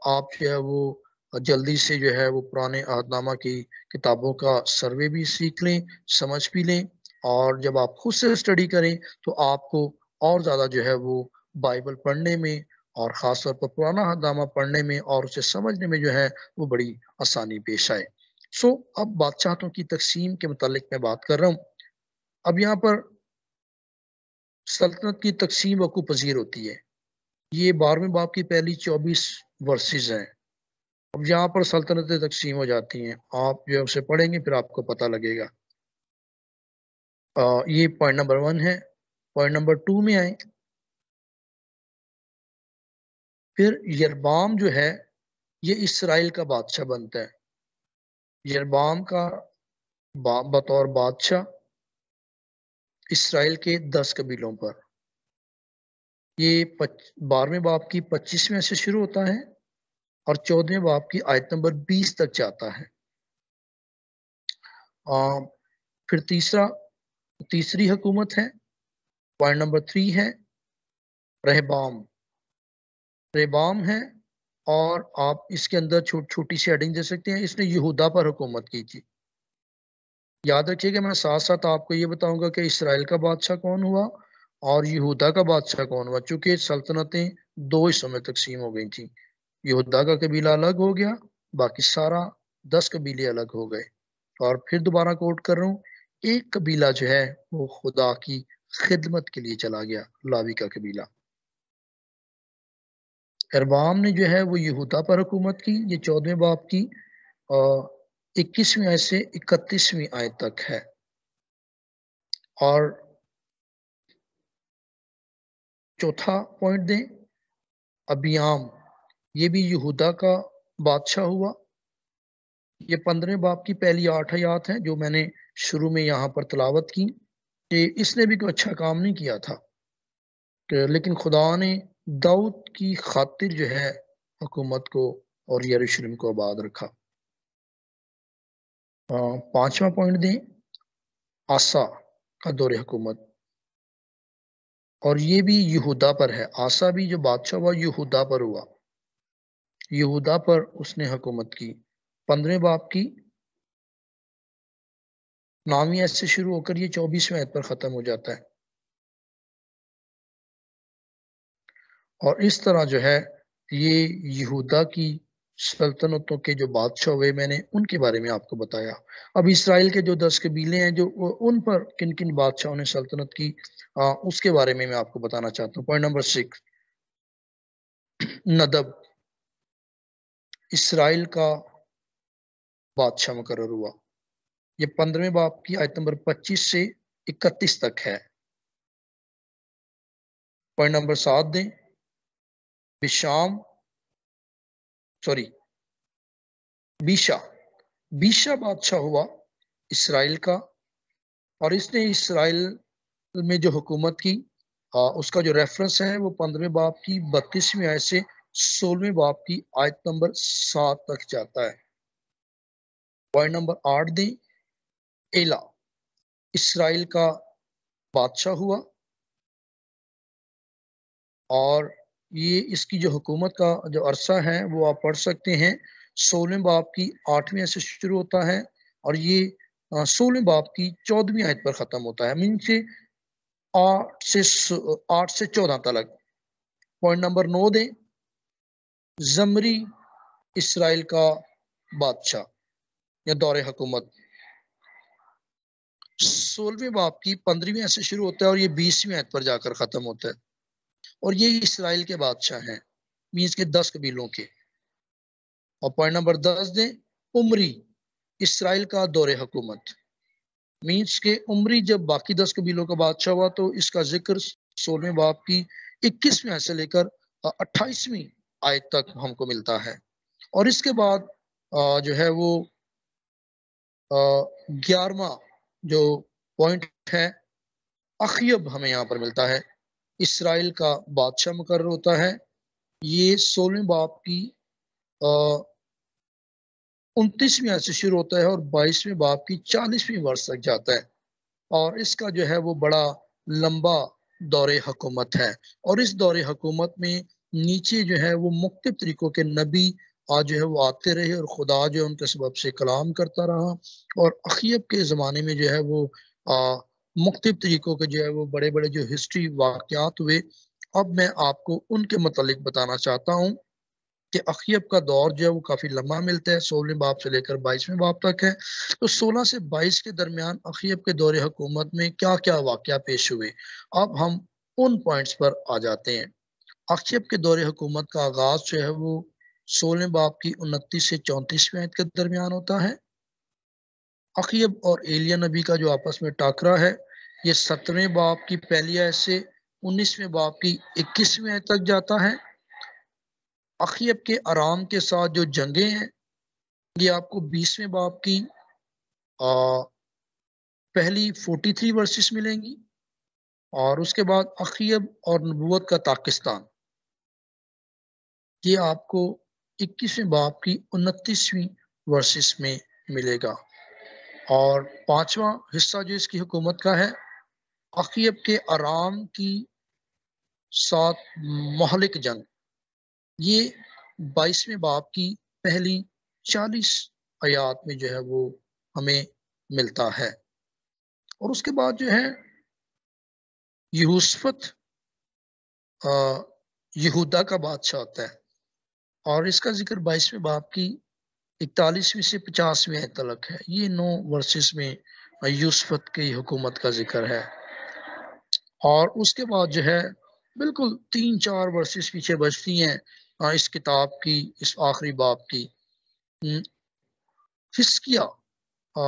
آپ جو ہے وہ جلدی سے جو ہے وہ پرانے عہد نامہ کی کتابوں کا سروے بھی سیکھ لیں, سمجھ بھی لیں اور جب آپ خود سے اسٹڈی کریں تو آپ کو اور زیادہ جو ہے وہ بائبل پڑھنے میں اور خاص طور پر پرانا عہد نامہ پڑھنے میں اور اسے سمجھنے میں جو ہے وہ بڑی آسانی پیش آئے. اب بادشاہتوں کی تقسیم کے متعلق میں بات کر رہا ہوں۔ اب یہاں پر سلطنت کی تقسیم وقوع پذیر ہوتی ہے۔ یہ 12ویں باب کی پہلی 24 ورسز ہیں۔ اب یہاں پر سلطنتیں تقسیم ہو جاتی ہیں، آپ جو اسے پڑھیں گے پھر آپ کو پتہ لگے گا۔ یہ پوائنٹ نمبر 1 ہے۔ پوائنٹ نمبر 2 میں آئیں، پھر یربام جو ہے یہ اسرائیل کا بادشاہ بنتا ہے۔ یربام کا بطور بادشاہ اسرائیل کے 10 قبیلوں پر، یہ 12ویں باب کی 25ویں سے شروع ہوتا ہے اور 14ویں باب کی آیت نمبر 20 تک جاتا ہے۔ پھر تیسری حکومت ہے، پوائنٹ نمبر 3 ہے رہبام ہے، اور آپ اس کے اندر چھوٹی سی ہیڈنگ دے سکتے ہیں، اس نے یہودا پر حکومت کی تھی۔ یاد رکھیے کہ میں ساتھ ساتھ آپ کو یہ بتاؤں گا کہ اسرائیل کا بادشاہ کون ہوا اور یہودا کا بادشاہ کون ہوا، چونکہ سلطنتیں 2 حصوں میں تقسیم ہو گئی تھیں۔ یہودا کا قبیلہ الگ ہو گیا، باقی سارا 10 قبیلے الگ ہو گئے۔ اور پھر دوبارہ کوٹ کر رہا ہوں، ایک قبیلہ جو ہے وہ خدا کی خدمت کے لیے چلا گیا، لاوی کا قبیلہ۔ اربام نے جو ہے وہ یہودا پر حکومت کی، یہ 14ویں باب کی 21ویں آیت سے 31ویں آیت تک ہے۔ اور چوتھا پوائنٹ دیں، ابیام، یہ بھی یہودا کا بادشاہ ہوا۔ یہ 15ویں باب کی پہلی 8 آیات ہیں جو میں نے شروع میں یہاں پر تلاوت کی، کہ اس نے بھی کوئی اچھا کام نہیں کیا تھا، لیکن خدا نے داؤد کی خاطر جو ہے حکومت کو اور یروشلم کو آباد رکھا۔ 5واں پوائنٹ دیں، آسا کا دور حکومت، اور یہ بھی یہودا پر ہے۔ آسا بھی جو بادشاہ ہوا یہودا پر ہوا، یہودا پر اس نے حکومت کی۔ 15ویں باب کی 9ویں آیت سے شروع ہو کر یہ 24ویں آیت پر ختم ہو جاتا ہے۔ اور اس طرح جو ہے یہ یہودا کی سلطنتوں کے جو بادشاہ ہوئے، میں نے ان کے بارے میں آپ کو بتایا۔ اب اسرائیل کے جو 10 قبیلے ہیں، جو ان پر کن کن بادشاہوں نے سلطنت کی، اس کے بارے میں آپ کو بتانا چاہتا ہوں۔ پوائنٹ نمبر 6، ندب اسرائیل کا بادشاہ مقرر ہوا۔ یہ 15ویں باب کی آیت نمبر 25 سے 31 تک ہے۔ پوائنٹ نمبر 7 دیں، بیشا بادشاہ ہوا اسرائیل کا، اور اس نے اسرائیل میں جو حکومت کی، اس کا جو ریفرنس ہے وہ 15ویں باب کی 32ویں آیت سے 16ویں باب کی آیت نمبر 7 تک جاتا ہے۔ پوائنٹ نمبر 8 دیں، ایلا اسرائیل کا بادشاہ ہوا، اور یہ اس کی جو حکومت کا جو عرصہ ہے وہ آپ پڑھ سکتے ہیں، 16ویں باب کی 8ویں سے شروع ہوتا ہے اور یہ 16ویں باب کی 14ویں آیت پر ختم ہوتا ہے، مین سے 8 سے 14 تک۔ پوائنٹ نمبر 9 دیں، زمری اسرائیل کا بادشاہ یا دور حکومت، 16ویں باب کی 15ویں آیت سے شروع ہوتا ہے اور یہ 20ویں آیت پر جا کر ختم ہوتا ہے، اور یہ اسرائیل کے بادشاہ ہیں، مینس کے 10 قبیلوں کے۔ اور پوائنٹ نمبر 10 دیں، عمری اسرائیل کا دور حکومت، مینس کے عمری جب باقی 10 قبیلوں کا بادشاہ ہوا تو اس کا ذکر 16ویں باب کی 21ویں آیت سے لے کر 28ویں آیت تک ہم کو ملتا ہے۔ اور اس کے بعد جو ہے وہ 11واں جو پوائنٹ ہے، اخیب ہمیں یہاں پر ملتا ہے، اسرائیل کا بادشاہ مقرر ہوتا ہے۔ یہ 16ویں باب کی 29ویں آیت سے شروع ہوتا ہے اور 22ویں باب کی 40ویں ورس تک جاتا ہے، اور اس کا جو ہے وہ بڑا لمبا دور حکومت ہے۔ اور اس دور حکومت میں نیچے جو ہے وہ مختلف طریقوں کے نبی جو ہے وہ آتے رہے، اور خدا جو ہے ان کے سبب سے کلام کرتا رہا، اور اخیب کے زمانے میں جو ہے وہ مختلف طریقوں کے جو ہے وہ بڑے بڑے جو ہسٹری واقعات ہوئے۔ اب میں آپ کو ان کے متعلق بتانا چاہتا ہوں کہ اخیب کا دور جو ہے وہ کافی لمبا ملتا ہے، 16 باب سے لے کر 22ویں باب تک ہے۔ تو 16 سے 22 کے درمیان اخیب کے دور حکومت میں کیا کیا واقعہ پیش ہوئے، اب ہم ان پوائنٹس پر آ جاتے ہیں۔ اخیب کے دور حکومت کا آغاز جو ہے وہ 16 باب کی 29 سے 34ویں آیت کے درمیان ہوتا ہے۔ اخیب اور ایلیا نبی کا جو آپس میں ٹاکرا ہے یہ 17ویں باب کی پہلی آیت سے 19ویں باب کی 21ویں آیت تک جاتا ہے۔ اخیب کے ارام کے ساتھ جو جنگیں ہیں یہ آپ کو 20ویں باب کی پہلی 43 ورسز ملیں گی، اور اس کے بعد اخیب اور نبوت کا پاکستان یہ آپ کو 21ویں باب کی 29ویں ورسز میں ملے گا۔ اور 5واں حصہ جو اس کی حکومت کا ہے اخیب کے ارام کی ساتھ مہلک جنگ، یہ 22ویں باب کی پہلی 40 آیات میں جو ہے وہ ہمیں ملتا ہے۔ اور اس کے بعد جو ہے یہوشفت یہودا کا بادشاہ ہوتا ہے، اور اس کا ذکر 22ویں باب کی 41ویں سے 50ویں آیت تک ہے۔ یہ 9 ورسز میں یوسفت کی حکومت کا ذکر ہے۔ اور اس کے بعد جو ہے بالکل 3-4 ورسز پیچھے بچتی ہیں اس کتاب کی، اس آخری باب کی، حزقیہ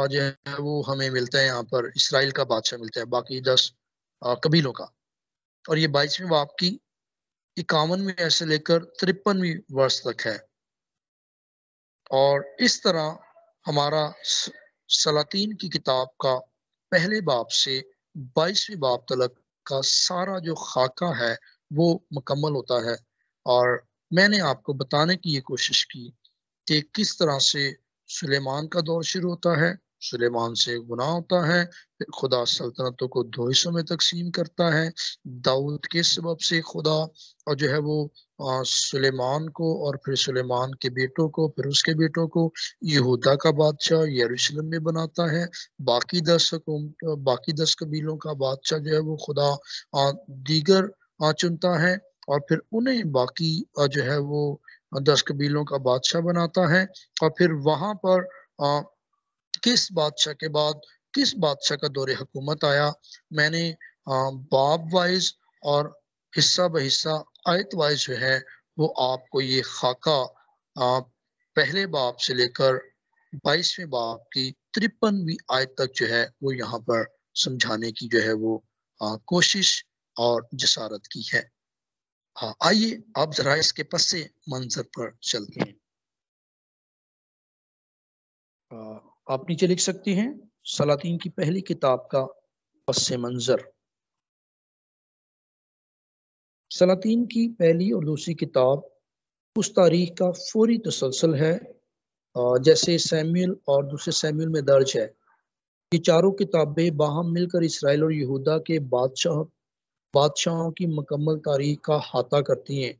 جو ہے وہ ہمیں ملتا ہے، یہاں پر اسرائیل کا بادشاہ ملتا ہے باقی 10 قبیلوں کا، اور یہ 22ویں باب کی 51ویں سے لے کر 53ویں ورس تک ہے۔ اور اس طرح ہمارا سلاطین کی کتاب کا پہلے باب سے 22ویں باب تک کا سارا جو خاکہ ہے وہ مکمل ہوتا ہے۔ اور میں نے آپ کو بتانے کی یہ کوشش کی کہ کس طرح سے سلیمان کا دور شروع ہوتا ہے، سلیمان سے گناہ ہوتا ہے، پھر خدا سلطنتوں کو 2 حصوں میں تقسیم کرتا ہے، داؤد کے سبب سے خدا اور جو ہے وہ سلیمان کو اور پھر سلیمان کے بیٹوں کو، پھر اس کے بیٹوں کو یہودا کا بادشاہ یروشلم میں بناتا ہے، باقی 10 قبیلوں کا بادشاہ جو ہے وہ خدا دیگر چنتا ہے، اور پھر انہیں باقی جو ہے وہ 10 قبیلوں کا بادشاہ بناتا ہے، اور پھر وہاں پر کس بادشاہ کے بعد کس بادشاہ کا دور حکومت آیا، میں نے باب وائز اور حصہ بہ حصہ آیت وائز جو ہے وہ آپ کو یہ خاکہ پہلے باب سے لے کر 22ویں باب کی 53ویں آیت تک جو ہے وہ یہاں پر سمجھانے کی جو ہے وہ کوشش اور جسارت کی ہے۔ آئیے آپ ذرا اس کے پس منظر پر چلتے ہیں۔ آپ نیچے لکھ سکتے ہیں سلاطین کی پہلی کتاب کا پس منظر۔ سلاطین کی پہلی اور دوسری کتاب اس تاریخ کا فوری تسلسل ہے جیسے سیموئیل اور دوسرے سیموئیل میں درج ہے۔ یہ چاروں کتابیں باہم مل کر اسرائیل اور یہودا کے بادشاہوں کی مکمل تاریخ کا احاطہ کرتی ہیں۔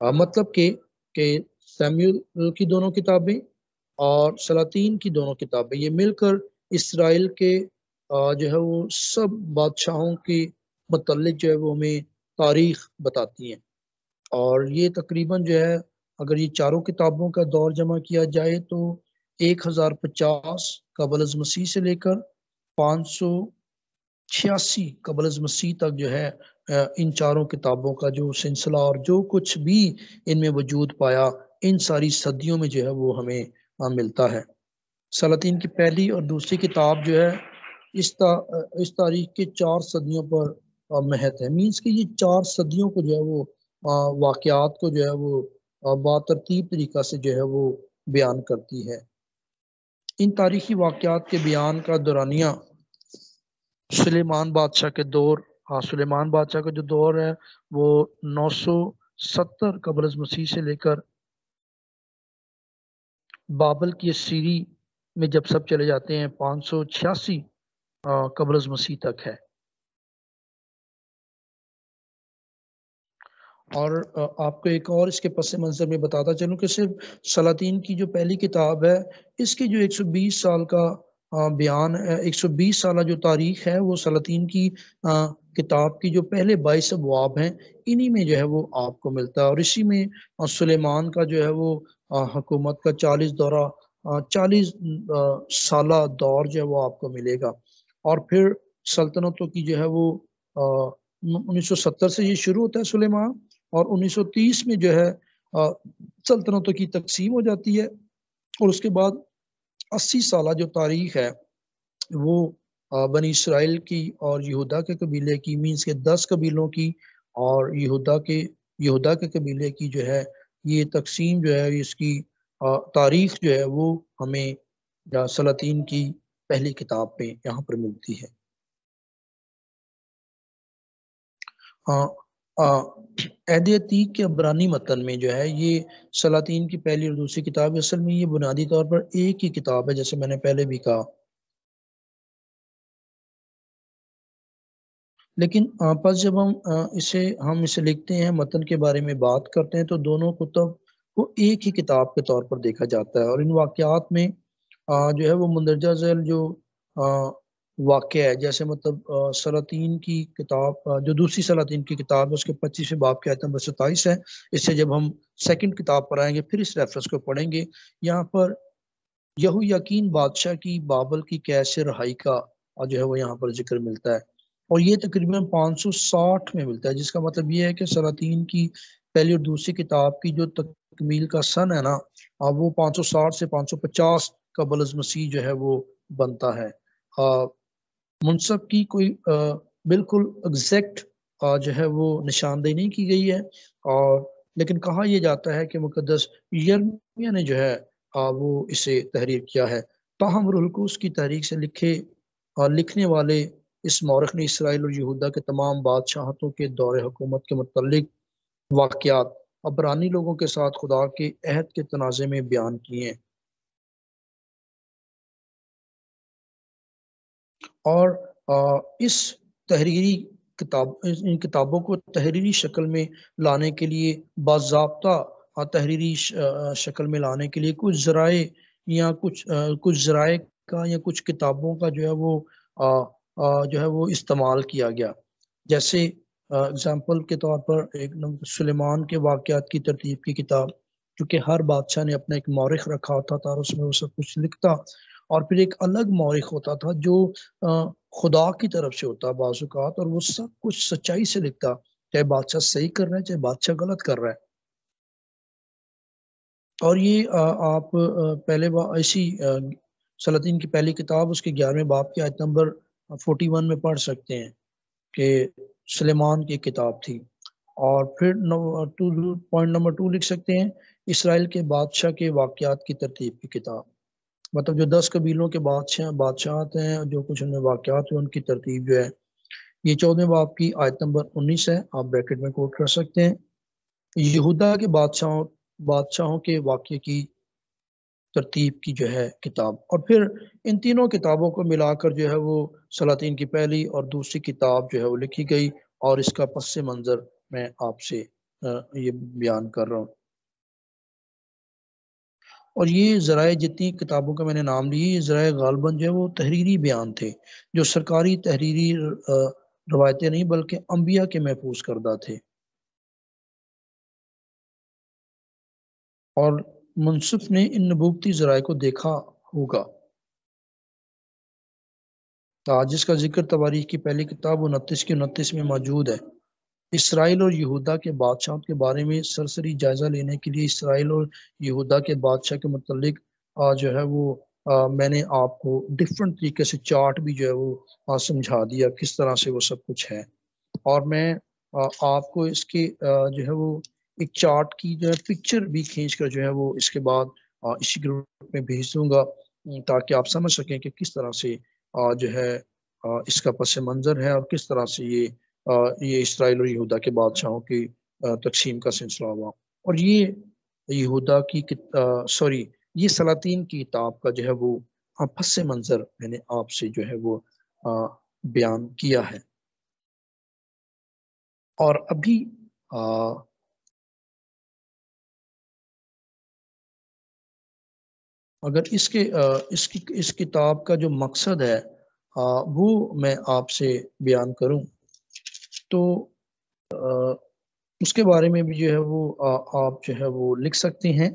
مطلب کہ سیموئیل کی دونوں کتابیں اور سلاطین کی دونوں کتابیں یہ مل کر اسرائیل کے جو ہے وہ سب بادشاہوں کے متعلق جو ہے وہ ہمیں تاریخ بتاتی ہیں۔ اور یہ تقریباً جو ہے اگر یہ چاروں کتابوں کا دور جمع کیا جائے تو 1050 قبل از مسیح سے لے کر 586 قبل از مسیح تک جو ہے ان چاروں کتابوں کا جو سلسلہ اور جو کچھ بھی ان میں وجود پایا ان ساری صدیوں میں جو ہے وہ ہمیں ملتا ہے۔ سلاطین کی پہلی اور دوسری کتاب جو ہے اس تاریخ کے 4 صدیوں پر محت ہے، مینس کہ یہ 4 صدیوں کو جو ہے وہ واقعات کو جو ہے وہ باترتیب طریقہ سے جو ہے وہ بیان کرتی ہے۔ ان تاریخی واقعات کے بیان کا دورانیہ سلیمان بادشاہ کے دور، سلیمان بادشاہ کا جو دور ہے وہ 970 قبل از مسیح سے لے کر بابل کی اسیری میں جب سب چلے جاتے ہیں 586 قبل از مسیح تک ہے۔ اور آپ کو ایک اور اس کے پس منظر میں بتاتا چلوں کہ صرف سلاطین کی جو پہلی کتاب ہے اس کی جو 120 سال کا بیان 120 سالہ جو تاریخ ہے وہ سلاطین کی کتاب کی جو پہلے 22 ابواب ہیں انہی میں جو ہے وہ آپ کو ملتا ہے، اور اسی میں سلیمان کا جو ہے وہ حکومت کا 40 سالہ دور جو ہے وہ آپ کو ملے گا، اور پھر سلطنتوں کی جو ہے وہ 1970 سے یہ شروع ہوتا ہے سلیمان، اور 1930 میں جو ہے سلطنتوں کی تقسیم ہو جاتی ہے، اور اس کے بعد 80 سالہ جو تاریخ ہے وہ بنی اسرائیل کی اور یہودا کے قبیلے کی، مینس کے 10 قبیلوں کی اور یہودا کے قبیلے کی جو ہے یہ تقسیم جو ہے اس کی تاریخ جو ہے وہ ہمیں سلاطین کی پہلی کتاب پہ یہاں پر ملتی ہے۔ عہد عتیق کے عبرانی متن میں جو ہے یہ سلاطین کی پہلی اور دوسری کتاب، اصل میں یہ بنیادی طور پر ایک ہی کتاب ہے، جیسے میں نے پہلے بھی کہا، لیکن پس جب ہم اسے لکھتے ہیں، متن کے بارے میں بات کرتے ہیں، تو دونوں کتب کو ایک ہی کتاب کے طور پر دیکھا جاتا ہے، اور ان واقعات میں جو ہے وہ مندرجہ ذیل جو واقعہ ہے، جیسے مطلب سلاطین کی کتاب جو دوسری سلاطین کی کتاب ہے اس کے 25ویں باب کی آیت نمبر 27 ہے، اس سے جب ہم سیکنڈ کتاب پر آئیں گے پھر اس ریفرنس کو پڑھیں گے، یہاں پر یہویاکین بادشاہ کی بابل کی قید سے رہائی کا جو ہے وہ یہاں پر ذکر ملتا ہے، اور یہ تقریباً 560 میں ملتا ہے، جس کا مطلب یہ ہے کہ سلاطین کی پہلی اور دوسری کتاب کی جو تکمیل کا سن ہے نا وہ 560 سے 550 قبل از مسیح جو ہے وہ بنتا ہے۔ منصب کی کوئی بالکل ایگزیکٹ جو ہے وہ نشاندہی نہیں کی گئی ہے، اور لیکن کہا یہ جاتا ہے کہ مقدس یرمیہ نے جو ہے وہ اسے تحریر کیا ہے، تاہم روح القدس کی تحریک سے لکھنے والے اس مورخ نے اسرائیل اور یہودا کے تمام بادشاہتوں کے دور حکومت کے متعلق واقعات عبرانی لوگوں کے ساتھ خدا کے عہد کے تنازع میں بیان کیے ہیں، اور ان کتابوں کو تحریری شکل میں لانے کے لیے باضابطہ تحریری شکل میں لانے کے لیے کچھ ذرائع کا یا کچھ کتابوں کا جو ہے وہ استعمال کیا گیا، جیسے اگزامپل کے طور پر ایک سلیمان کے واقعات کی ترتیب کی کتاب، کیونکہ ہر بادشاہ نے اپنا ایک مورخ رکھا ہوتا تھا اور اس میں وہ سب کچھ لکھتا، اور پھر ایک الگ مورخ ہوتا تھا جو خدا کی طرف سے ہوتا بعض اوقات، اور وہ سب کچھ سچائی سے لکھتا، چاہے بادشاہ صحیح کر رہا ہے چاہے بادشاہ غلط کر رہا ہے، اور یہ آپ پہلے ایسی سلاطین کی پہلی کتاب اس کے 11ویں باب کی آیت نمبر 41 میں پڑھ سکتے ہیں کہ سلیمان کی کتاب تھی، اور پھر پوائنٹ نمبر 2 لکھ سکتے ہیں اسرائیل کے بادشاہ کے واقعات کی ترتیب کی کتاب، مطلب جو 10 قبیلوں کے بادشاہت ہیں جو کچھ ان میں واقعات ہیں ان کی ترتیب جو ہے، یہ 14ویں باب کی آیت نمبر 19 ہے، آپ بریکٹ میں کوٹ کر سکتے ہیں، یہودا کے بادشاہوں کے واقعے کی ترتیب کی جو ہے کتاب، اور پھر ان تینوں کتابوں کو ملا کر جو ہے وہ سلاطین کی پہلی اور دوسری کتاب جو ہے وہ لکھی گئی، اور اس کا پس منظر میں آپ سے یہ بیان کر رہا ہوں، اور یہ ذرائع جتنی کتابوں کا میں نے نام لیے یہ ذرائع غالباً جو ہے وہ تحریری بیان تھے، جو سرکاری تحریری روایتیں نہیں بلکہ انبیاء کے محفوظ کردہ تھے، اور منصف نے ان نبوتی ذرائع کو دیکھا ہوگا، جس کا ذکر تواریخ کی پہلی کتاب 29 کی 29 میں موجود ہے۔ اسرائیل اور یہودا کے بادشاہوں کے بارے میں سرسری جائزہ لینے کے لیے اسرائیل اور یہودا کے بادشاہ کے متعلق جو ہے وہ میں نے آپ کو ڈفرنٹ طریقے سے چارٹ بھی جو ہے وہ سمجھا دیا کس طرح سے وہ سب کچھ ہے، اور میں آپ کو اس کے جو ہے وہ ایک چارٹ کی جو ہے پکچر بھی کھینچ کر جو ہے وہ اس کے بعد اسی گروپ میں بھیج دوں گا، تاکہ آپ سمجھ سکیں کہ کس طرح سے جو ہے اس کا پس منظر ہے اور کس طرح سے یہ اسرائیل اور یہودا کے بادشاہوں کی تقسیم کا سلسلہ ہوا، اور یہ یہودا کی یہ سلاطین کی کتاب کا جو ہے وہ پس منظر میں نے آپ سے جو ہے وہ بیان کیا ہے، اور ابھی اگر اس کتاب کا جو مقصد ہے وہ میں آپ سے بیان کروں تو اس کے بارے میں بھی جو ہے وہ آپ جو ہے وہ لکھ سکتے ہیں۔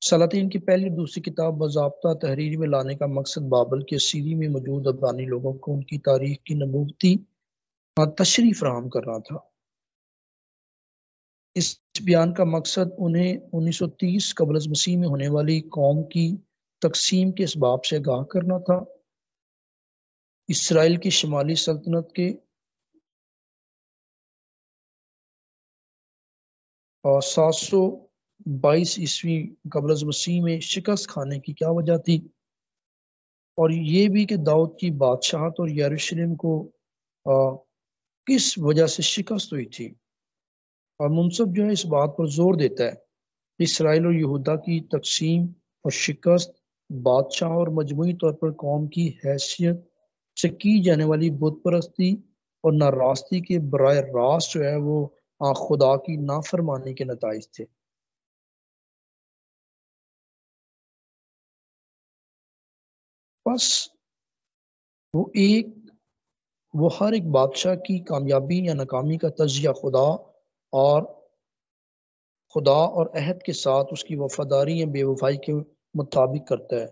سلاطین کی پہلی اور دوسری کتاب باضابطہ تحریر میں لانے کا مقصد بابل کے سیری میں موجود افغانی لوگوں کو ان کی تاریخ کی نبوتی تشریح فراہم کرنا تھا۔ اس بیان کا مقصد انہیں 1930 قبل از مسیح میں ہونے والی قوم کی تقسیم کے اسباب سے آگاہ کرنا تھا۔ اسرائیل کی شمالی سلطنت کے 722 عیسوی قبل از مسیح میں شکست کھانے کی کیا وجہ تھی، اور یہ بھی کہ داؤد کی بادشاہت اور یروشلم کو کس وجہ سے شکست ہوئی تھی۔ اور منصف جو ہے اس بات پر زور دیتا ہے کہ اسرائیل اور یہودا کی تقسیم اور شکست بادشاہ اور مجموعی طور پر قوم کی حیثیت سے کی جانے والی بت پرستی اور ناراستی کے براہ راست جو ہے وہ خدا کی نافرمانی کے نتائج تھے۔ بس وہ ہر ایک بادشاہ کی کامیابی یا ناکامی کا تجزیہ خدا اور عہد کے ساتھ اس کی وفاداری یا بے وفائی کے مطابق کرتا ہے۔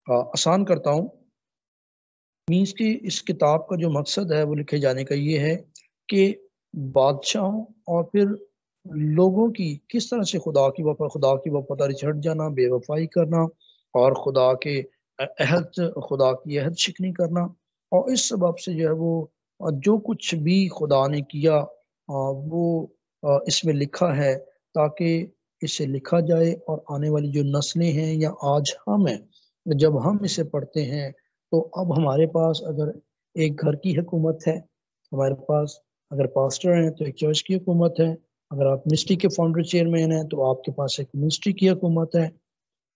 آسان کرتا ہوں، مینس کہ اس کتاب کا جو مقصد ہے وہ لکھے جانے کا یہ ہے کہ بادشاہوں اور پھر لوگوں کی کس طرح سے خدا کی وفاداری چھٹ جانا، بے وفائی کرنا اور خدا کی عہد شکنی کرنا، اور اس سبب سے جو ہے وہ جو کچھ بھی خدا نے کیا وہ اس میں لکھا ہے، تاکہ اسے لکھا جائے اور آنے والی جو نسلیں ہیں یا آج ہم ہیں جب ہم اسے پڑھتے ہیں تو اب ہمارے پاس اگر ایک گھر کی حکومت ہے، ہمارے پاس اگر پاسٹر ہیں تو ایک چرچ کی حکومت ہے، اگر آپ منسٹری کے فاؤنڈر چیئرمین ہیں تو آپ کے پاس ایک منسٹری کی حکومت ہے،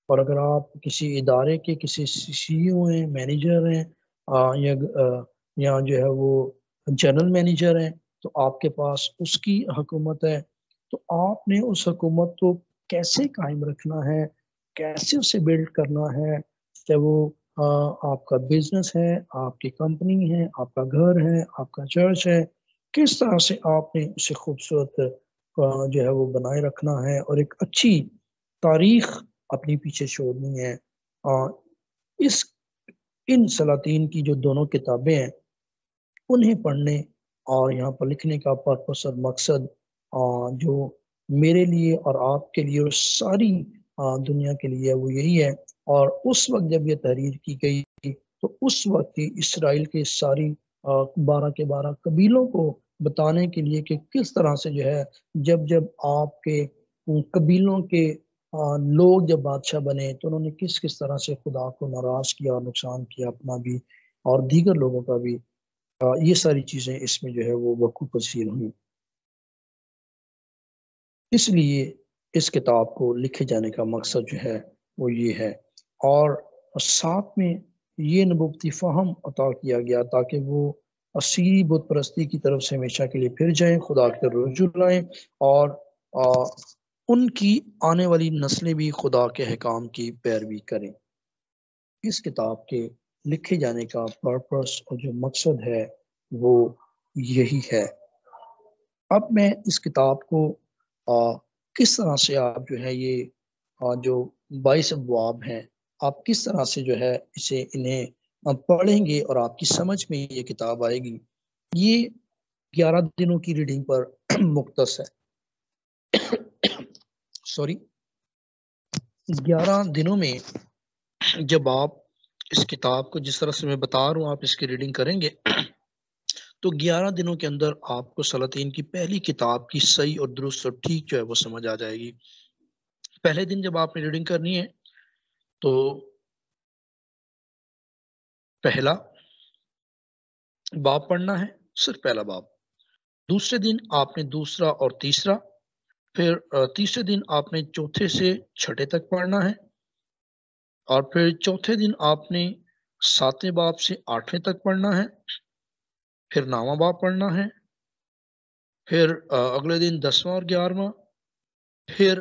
اور اگر آپ کسی ادارے کے کسی سی او ہیں، مینیجر ہیں یا جو ہے وہ جنرل مینیجر ہیں تو آپ کے پاس اس کی حکومت ہے۔ تو آپ نے اس حکومت کو کیسے قائم رکھنا ہے، کیسے اسے بلڈ کرنا ہے، چاہے وہ آپ کا بزنس ہے، آپ کی کمپنی ہے، آپ کا گھر ہے، آپ کا چرچ ہے، کس طرح سے آپ نے اسے خوبصورت جو ہے وہ بنائے رکھنا ہے اور ایک اچھی تاریخ اپنی پیچھے چھوڑنی ہے۔ ان سلاطین کی جو دونوں کتابیں ہیں انہیں پڑھنے اور یہاں پر لکھنے کا پرپس اور مقصد جو میرے لیے اور آپ کے لیے اور ساری دنیا کے لیے وہ یہی ہے۔ اور اس وقت جب یہ تحریر کی گئی تو اس وقت اسرائیل کے ساری 12 کے 12 قبیلوں کو بتانے کے لیے کہ کس طرح سے جو ہے جب آپ کے قبیلوں کے لوگ جب بادشاہ بنے تو انہوں نے کس طرح سے خدا کو ناراض کیا اور نقصان کیا اپنا بھی اور دیگر لوگوں کا بھی۔ یہ ساری چیزیں اس میں جو ہے وہ وقوع پذیر ہوئی۔ اس لیے اس کتاب کو لکھے جانے کا مقصد جو ہے وہ یہ ہے، اور ساتھ میں یہ نبوتی فہم عطا کیا گیا تاکہ وہ اسیری بت پرستی کی طرف سے ہمیشہ کے لیے پھر جائیں، خدا کی طرف رجوع لائیں، اور ان کی آنے والی نسلیں بھی خدا کے حکام کی پیروی کریں۔ اس کتاب کے لکھے جانے کا پرپس اور جو مقصد ہے وہ یہی ہے۔ اب میں اس کتاب کو کس طرح سے آپ جو ہے یہ جو 22 ابواب ہیں آپ کس طرح سے جو ہے انہیں پڑھیں گے اور آپ کی سمجھ میں یہ کتاب آئے گی، یہ 11 دنوں کی ریڈنگ پر مختص ہے۔ 11 دنوں میں جب آپ اس کتاب کو جس طرح سے میں بتا رہا ہوں آپ اس کی ریڈنگ کریں گے تو 11 دنوں کے اندر آپ کو سلاطین کی پہلی کتاب کی صحیح اور درست اور ٹھیک جو ہے وہ سمجھ آ جائے گی۔ پہلے دن جب آپ نے ریڈنگ کرنی ہے تو پہلا باب پڑھنا ہے، صرف پہلا باب۔ دوسرے دن آپ نے دوسرا اور تیسرا، پھر تیسرے دن آپ نے چوتھے سے چھٹے تک پڑھنا ہے، اور پھر چوتھے دن آپ نے 7ویں باب سے 8ویں تک پڑھنا ہے، پھر 9واں باب پڑھنا ہے، پھر اگلے دن 10واں اور 11واں، پھر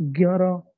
11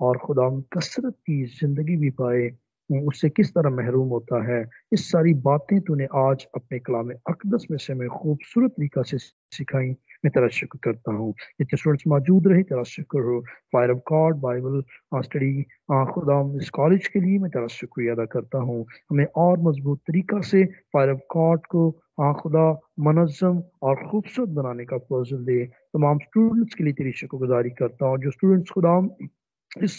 اور خدا کثرت کی زندگی بھی پائے، اس سے کس طرح محروم ہوتا ہے. اس ساری باتیں تو نے آج اپنے کلام اقدس میں سے میں خوبصورت طریقہ سے سکھائیں. میں تیرا شکر کرتا ہوں. جتنے اسٹوڈنٹس موجود رہے تیرا شکر ہو. Fire of God Bible study خدا اس کالج کے لیے میں تیرا شکریہ ادا کرتا ہوں. ہمیں اور مضبوط طریقہ سے فائر آف گاڈ کو خدا منظم اور خوبصورت بنانے کا فضل دے. تمام اسٹوڈنٹس کے لیے تیری شکر گزاری کرتا ہوں. جو اسٹوڈنٹس خدا اس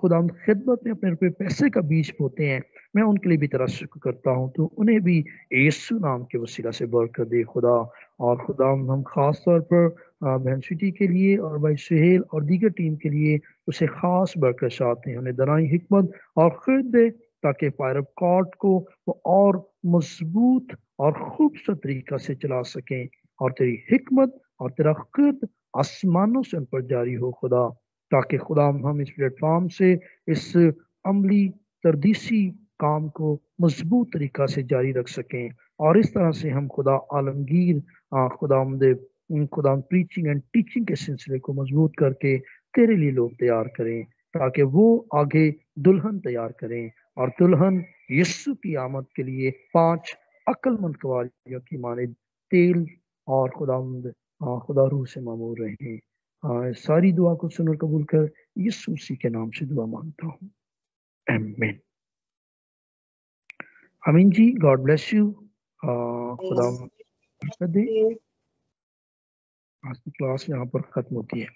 خدا خدمت میں اپنے روپے پیسے کا بیج بوتے ہیں، میں ان کے لیے بھی تیرا شکر کرتا ہوں. تو انہیں بھی یسوع نام کے وسیلہ سے برکت دے خدا. اور خدا ہم خاص طور پر بہن سٹی کے لیے اور بھائی سہیل اور دیگر ٹیم کے لیے اسے خاص برکت چاہتے ہیں. انہیں دنائی حکمت اور خرد دے تاکہ فائر آف گاڈ کو وہ اور مضبوط اور خوبصورت طریقہ سے چلا سکیں، اور تیری حکمت اور تیرا خرد آسمانوں سے ان پر جاری ہو خدا. تاکہ خدا ہم اس پلیٹ فارم سے اس عملی تردیسی کام کو مضبوط طریقہ سے جاری رکھ سکیں، اور اس طرح سے ہم خدا عالمگیر خدا پریچنگ اینڈ ٹیچنگ کے سلسلے کو مضبوط کر کے تیرے لیے لوگ تیار کریں، تاکہ وہ آگے دلہن تیار کریں، اور دلہن یسوع کی آمد کے لیے 5 عقل مند قواریوں کی مانند تیل اور خدا روح سے معمور رہیں. ساری دعا کو سن اور قبول کر یسوع مسیح کے نام سے دعا مانگتا ہوں، آمین. امین جی، گاڈ بلیس یو. خدا برکت دے. آج کی کلاس یہاں پر ختم ہوتی ہے.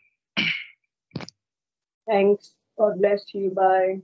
Thanks. God bless you. Bye.